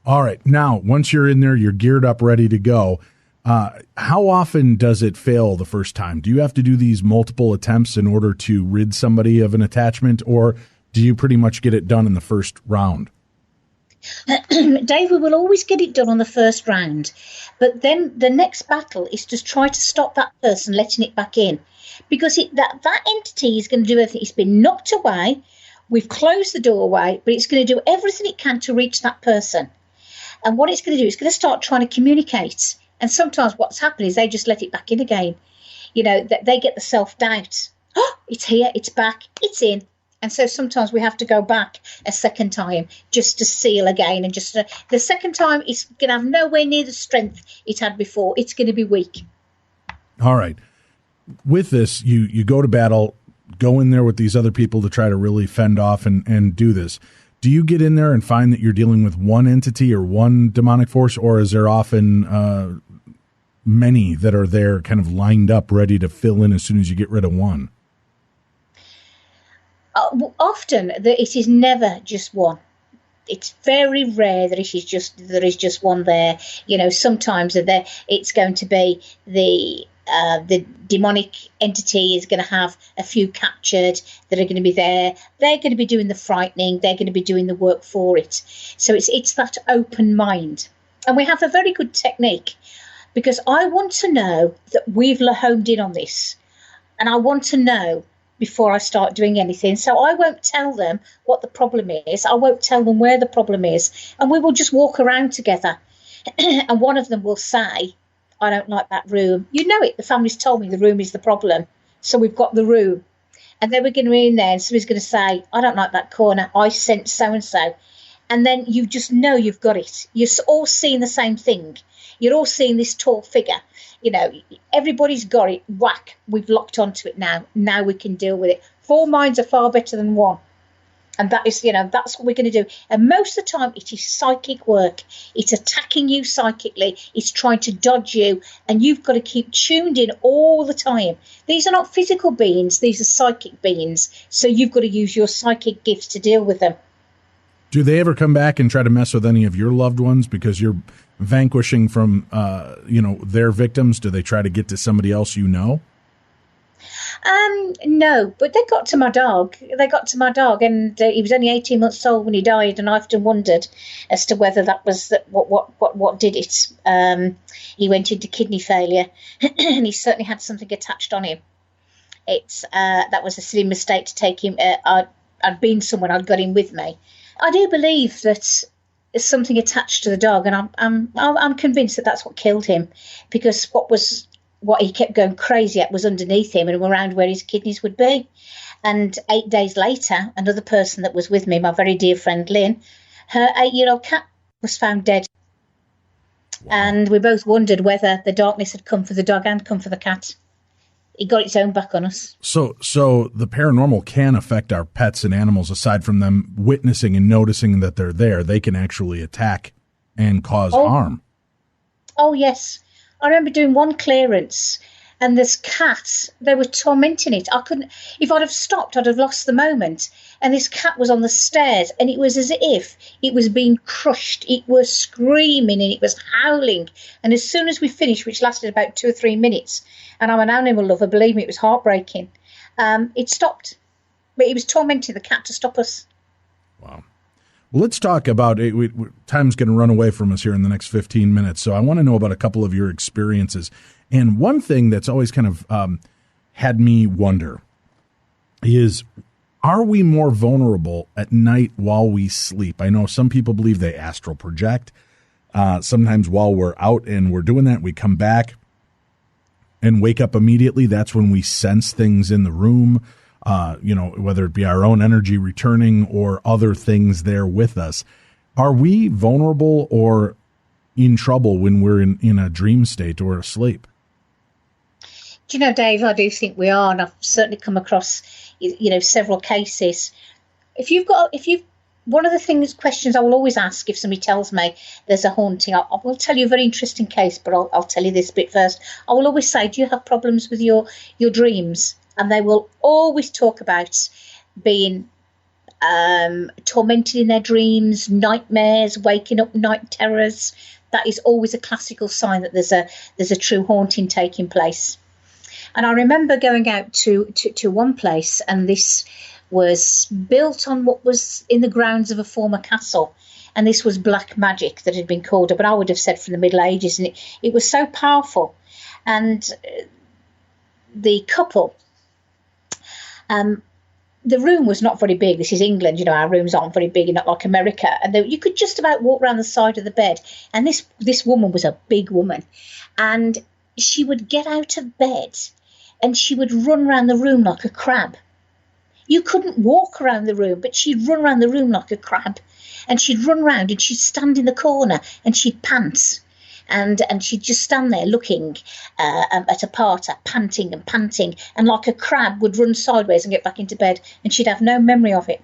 S1: All right. Now, once you're in there, you're geared up, ready to go. How often does it fail the first time? Do you have to do these multiple attempts in order to rid somebody of an attachment, or do you pretty much get it done in the first round?
S3: Dave, we will always get it done on the first round, but then the next battle is to try to stop that person letting it back in, because that entity is going to do everything. It's been knocked away, we've closed the doorway, but it's going to do everything it can to reach that person. And what it's going to do, it's going to start trying to communicate. And sometimes what's happened is they just let it back in again. They get the self-doubt. Oh, it's here, it's back, it's in. And so sometimes we have to go back a second time just to seal again. And the second time, it's going to have nowhere near the strength it had before. It's going to be weak.
S1: All right. With this, you go to battle, go in there with these other people to try to really fend off and do this. Do you get in there and find that you're dealing with one entity or one demonic force, or is there often many that are there kind of lined up ready to fill in as soon as you get rid of one?
S3: Often it is never just one. It's very rare that there is just one there. Sometimes it's going to be the demonic entity is going to have a few captured that are going to be there. They're going to be doing the frightening. They're going to be doing the work for it. So it's that open mind. And we have a very good technique, because I want to know that we've homed in on this. And I want to know before I start doing anything. So I won't tell them what the problem is. I won't tell them where the problem is. And we will just walk around together. And one of them will say, I don't like that room. You know it. The family's told me the room is the problem. So we've got the room. And then we're going to be in there and somebody's going to say, I don't like that corner. I sense so-and-so. And then you just know you've got it. You're all seeing the same thing. You're all seeing this tall figure. Everybody's got it. Whack. We've locked onto it now. Now we can deal with it. 4 minds are far better than one. And that is, that's what we're going to do. And most of the time, it is psychic work. It's attacking you psychically. It's trying to dodge you. And you've got to keep tuned in all the time. These are not physical beings. These are psychic beings. So you've got to use your psychic gifts to deal with them.
S1: Do they ever come back and try to mess with any of your loved ones because you're vanquishing from, their victims? Do they try to get to somebody else
S3: No, but they got to my dog. And he was only 18 months old when he died, and I often wondered as to whether that was what did it. He went into kidney failure, and he certainly had something attached on him. That was a silly mistake to take him. I'd been somewhere, I'd got him with me. I do believe that there's something attached to the dog, and I'm convinced that that's what killed him, because what he kept going crazy at was underneath him and around where his kidneys would be. And 8 days later, another person that was with me, my very dear friend Lynn, her 8-year-old cat was found dead. Wow. And we both wondered whether the darkness had come for the dog and come for the cat. It got its own back on us.
S1: So the paranormal can affect our pets and animals. Aside from them witnessing and noticing that they're there, they can actually attack and cause harm.
S3: Oh, yes. I remember doing one clearance, and this cat, they were tormenting it. I couldn't, if I'd have stopped, I'd have lost the moment. And this cat was on the stairs, and it was as if it was being crushed. It was screaming and it was howling. And as soon as we finished, which lasted about 2 or 3 minutes, and I'm an animal lover, believe me, it was heartbreaking, it stopped. But it was tormenting the cat to stop us.
S1: Wow. Well, let's talk about it. Time's going to run away from us here in the next 15 minutes. So I want to know about a couple of your experiences. And one thing that's always kind of had me wonder is, are we more vulnerable at night while we sleep? I know some people believe they astral project. Sometimes while we're out and we're doing that, we come back and wake up immediately. That's when we sense things in the room, whether it be our own energy returning or other things there with us. Are we vulnerable or in trouble when we're in a dream state or asleep?
S3: Do you know, Dave, I do think we are, and I've certainly come across, several cases. One of the questions I will always ask if somebody tells me there's a haunting, I will tell you a very interesting case, but I'll tell you this bit first. I will always say, do you have problems with your dreams? And they will always talk about being tormented in their dreams, nightmares, waking up, night terrors. That is always a classical sign that there's a true haunting taking place. And I remember going out to one place, and this was built on what was in the grounds of a former castle. And this was black magic that had been called up, and I would have said from the Middle Ages. And it was so powerful. And the couple, the room was not very big. This is England, our rooms aren't very big, not like America. And you could just about walk around the side of the bed. And this woman was a big woman. And she would get out of bed and she would run around the room like a crab. You couldn't walk around the room, but she'd run around the room like a crab. And she'd run around and she'd stand in the corner and she'd pant. And she'd just stand there looking at a parter, panting and panting. And like a crab would run sideways and get back into bed. And she'd have no memory of it.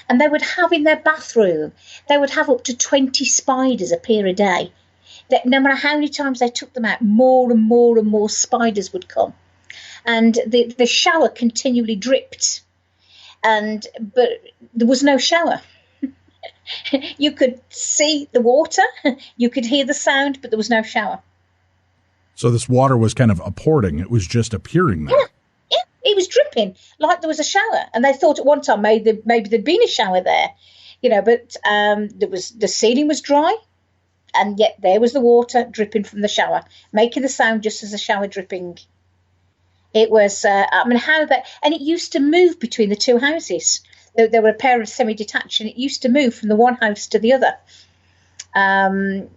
S3: And they would have in their bathroom, they would have up to 20 spiders appear a day. That no matter how many times they took them out, more and more and more spiders would come. And the shower continually dripped. But there was no shower. You could see the water, you could hear the sound, but there was no shower.
S1: So this water was kind of apporting. It was just appearing there.
S3: Yeah, it was dripping like there was a shower. And they thought at one time maybe there'd been a shower there, but the ceiling was dry. And yet there was the water dripping from the shower, making the sound just as a shower dripping. It was, and it used to move between the two houses. There were a pair of semi-detached, and it used to move from the one house to the other. And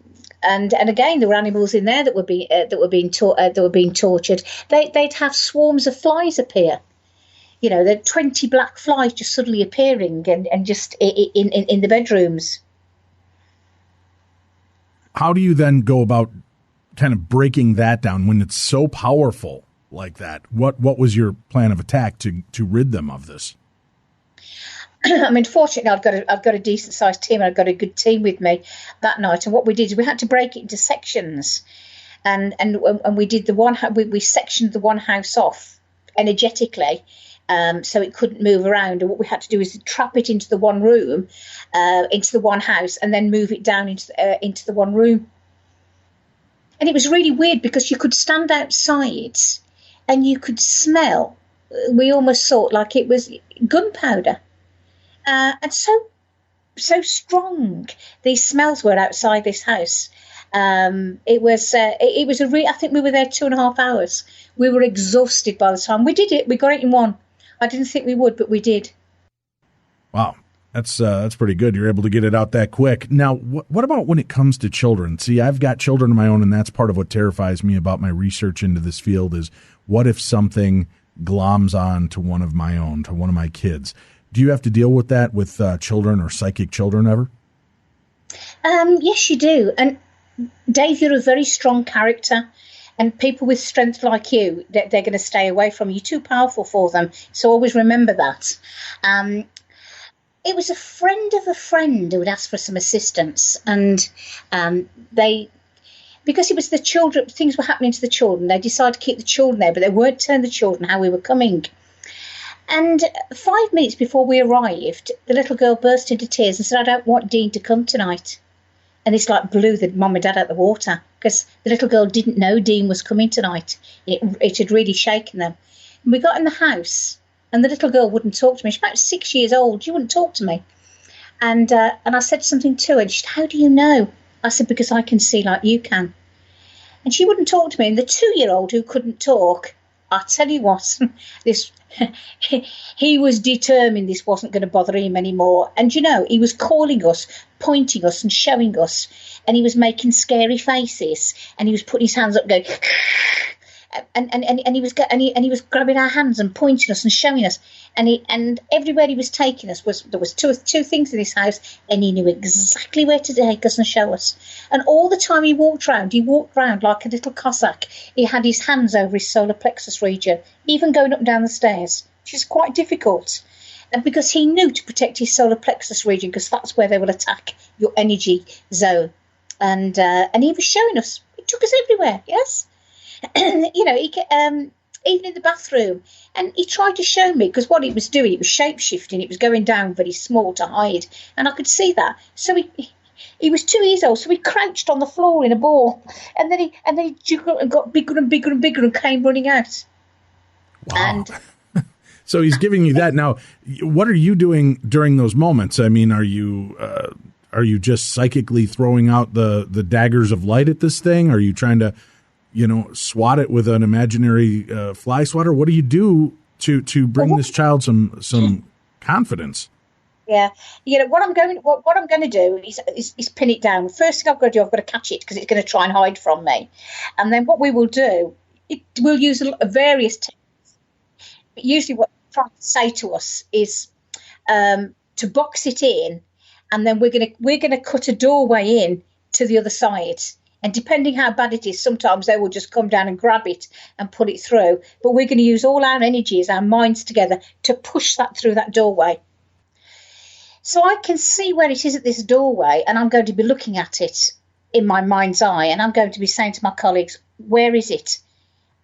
S3: again, there were animals in there that were being tortured. They'd have swarms of flies appear. There were 20 black flies just suddenly appearing and just in the bedrooms.
S1: How do you then go about kind of breaking that down when it's so powerful like that? What was your plan of attack to rid them of this?
S3: I mean, fortunately, I've got a decent sized team. I've got a good team with me that night. And what we did is we had to break it into sections, and we did we sectioned the one house off energetically. So it couldn't move around. And what we had to do is trap it into the one room, into the one house, and then move it down into the one room. And it was really weird because you could stand outside and you could smell. We almost thought like it was gunpowder, and so strong these smells were outside this house. It was I think we were there 2.5 hours. We were exhausted by the time we did it. We got it in one. I didn't think we would, but we did.
S1: Wow. That's pretty good. You're able to get it out that quick. Now, what about when it comes to children? See, I've got children of my own, and that's part of what terrifies me about my research into this field is what if something gloms on to one of my own, to one of my kids? Do you have to deal with that with children or psychic children ever?
S3: Yes, you do. And Dave, you're a very strong character. And people with strength like you, they're going to stay away from you. You're too powerful for them. So always remember that. It was a friend of a friend who would ask for some assistance. And they because it was the children, things were happening to the children. They decided to keep the children there, but they weren't telling the children how we were coming. And 5 minutes before we arrived, the little girl burst into tears and said, "I don't want Dean to come tonight." And this like blew the mum and dad out the water, because the little girl didn't know Dean was coming tonight. It had really shaken them. And we got in the house, and the little girl wouldn't talk to me. She's about 6 years old. She wouldn't talk to me. And I said something to her, and she said, "How do you know?" I said, "Because I can see like you can." And she wouldn't talk to me. And the 2-year-old who couldn't talk, I tell you what, this he was determined this wasn't going to bother him anymore. And, you know, he was calling us, pointing us and showing us, and he was making scary faces, and he was putting his hands up going, and he was grabbing our hands and pointing us and showing us, and everywhere he was taking us there was two things in this house, and he knew exactly where to take us and show us. And all the time he walked round like a little Cossack. He had his hands over his solar plexus region, even going up and down the stairs, which is quite difficult. And because he knew to protect his solar plexus region, because that's where they will attack your energy zone. And he was showing us. He took us everywhere. Yes. You know, even in the bathroom, and he tried to show me, because what he was doing, it was shape-shifting, it was going down very small to hide, and I could see that. So he was 2 years old, so he crouched on the floor in a ball, and then he jiggled and got bigger and bigger and bigger and came running out.
S1: Wow. And so he's giving you that. Now, what are you doing during those moments? I mean, are you just psychically throwing out the daggers of light at this thing? Are you trying to, swat it with an imaginary fly swatter? What do you do to bring this child some confidence?
S3: Yeah, what I'm going to do is pin it down. First thing I've got to do, I've got to catch it, because it's going to try and hide from me. And then what we will do, we'll use various techniques. But usually, what I'm trying to say to us is to box it in, and then we're going to cut a doorway in to the other side. And depending how bad it is, sometimes they will just come down and grab it and pull it through. But we're going to use all our energies, our minds together, to push that through that doorway. So I can see where it is at this doorway, and I'm going to be looking at it in my mind's eye, and I'm going to be saying to my colleagues, "Where is it?"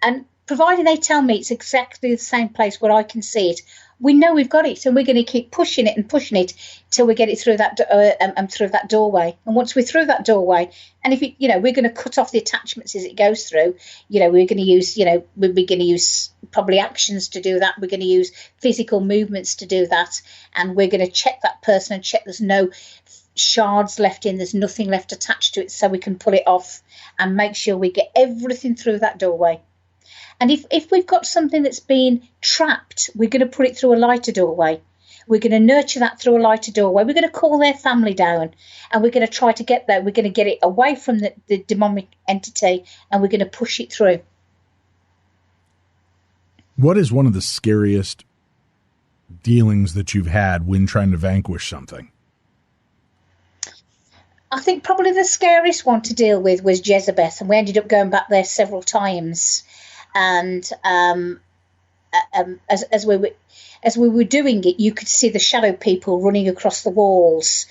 S3: And providing they tell me it's exactly the same place where I can see it, we know we've got it, and we're going to keep pushing it till we get it through that through that doorway. And once we're through that doorway, and if we're going to cut off the attachments as it goes through. We're going to use we're going to use probably actions to do that. We're going to use physical movements to do that, and we're going to check that person and check there's no shards left in, there's nothing left attached to it, so we can pull it off and make sure we get everything through that doorway. And if we've got something that's been trapped, we're going to put it through a lighter doorway. We're going to nurture that through a lighter doorway. We're going to call their family down, and we're going to try to get there. We're going to get it away from the demonic entity, and we're going to push it through.
S1: What is one of the scariest dealings that you've had when trying to vanquish something?
S3: I think probably the scariest one to deal with was Jezebeth, and we ended up going back there several times. And as we were doing it, you could see the shadow people running across the walls.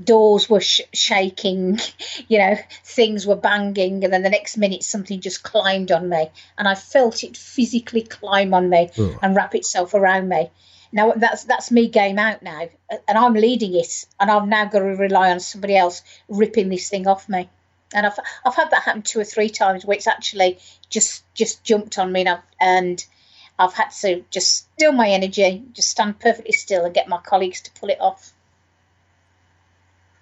S3: Doors were shaking, things were banging, and then the next minute something just climbed on me, and I felt it physically climb on me and wrap itself around me. Now that's me game out now, and I'm leading it, and I've now got to rely on somebody else ripping this thing off me. And I've had that happen 2 or 3 times where it's actually just jumped on me, and I've had to just still my energy, just stand perfectly still and get my colleagues to pull it off.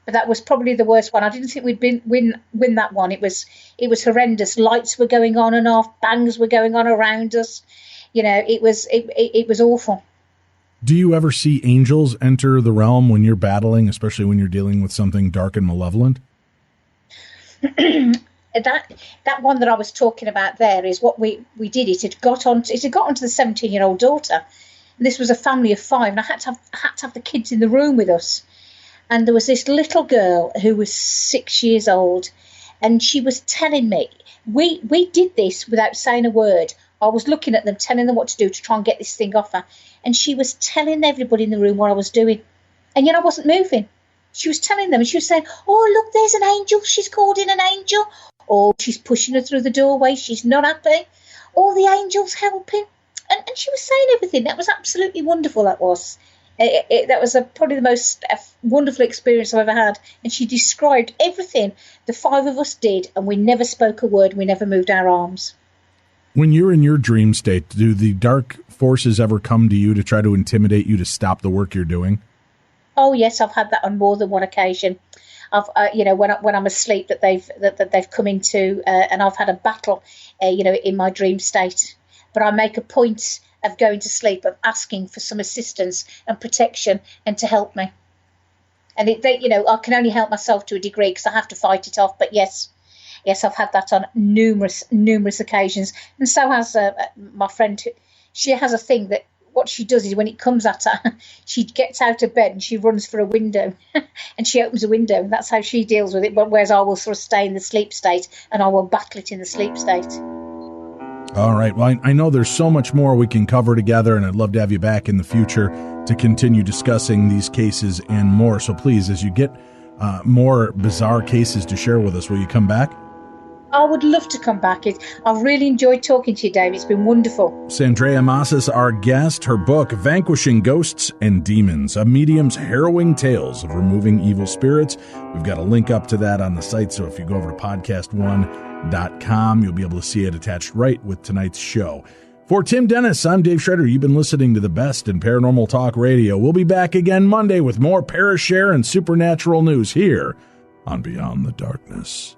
S3: But that was probably the worst one. I didn't think we'd win that one. It was horrendous. Lights were going on and off, bangs were going on around us. It was awful.
S1: Do you ever see angels enter the realm when you're battling, especially when you're dealing with something dark and malevolent?
S3: That one that I was talking about there is what we did. It had got onto the 17-year-old daughter. And this was a family of 5, and I had to have the kids in the room with us. And there was this little girl who was 6 years old, and she was telling me, we did this without saying a word. I was looking at them, telling them what to do to try and get this thing off her, and she was telling everybody in the room what I was doing, and yet I wasn't moving. She was telling them, and she was saying, "Oh, look, there's an angel. She's called in an angel. or she's pushing her through the doorway, she's not happy, or the angels helping. And she was saying everything. That was absolutely wonderful, that was. That was probably the most wonderful experience I've ever had. And she described everything the five of us did, and we never spoke a word. We never moved our arms.
S1: When you're in your dream state, do the dark forces ever come to you to try to intimidate you to stop the work you're doing?
S3: Oh yes, I've had that on more than one occasion. I've when I'm asleep that they've come into and I've had a battle, in my dream state. But I make a point of going to sleep, of asking for some assistance and protection and to help me. And I can only help myself to a degree because I have to fight it off. But yes, I've had that on numerous occasions. And so has my friend. She has a thing that what she does is when it comes at her, she gets out of bed and she runs for a window and she opens a window. And that's how she deals with it. Whereas I will sort of stay in the sleep state and I will battle it in the sleep state.
S1: All right. Well, I know there's so much more we can cover together, and I'd love to have you back in the future to continue discussing these cases and more. So please, as you get more bizarre cases to share with us, will you come back?
S3: I would love to come back. I've really enjoyed talking to you, Dave. It's been wonderful.
S1: Sandrea Mosses, our guest. Her book, Vanquishing Ghosts and Demons, a medium's harrowing tales of removing evil spirits. We've got a link up to that on the site, so if you go over to podcast1.com, you'll be able to see it attached right with tonight's show. For Tim Dennis, I'm Dave Schrader. You've been listening to the best in paranormal talk radio. We'll be back again Monday with more parashare and supernatural news here on Beyond the Darkness.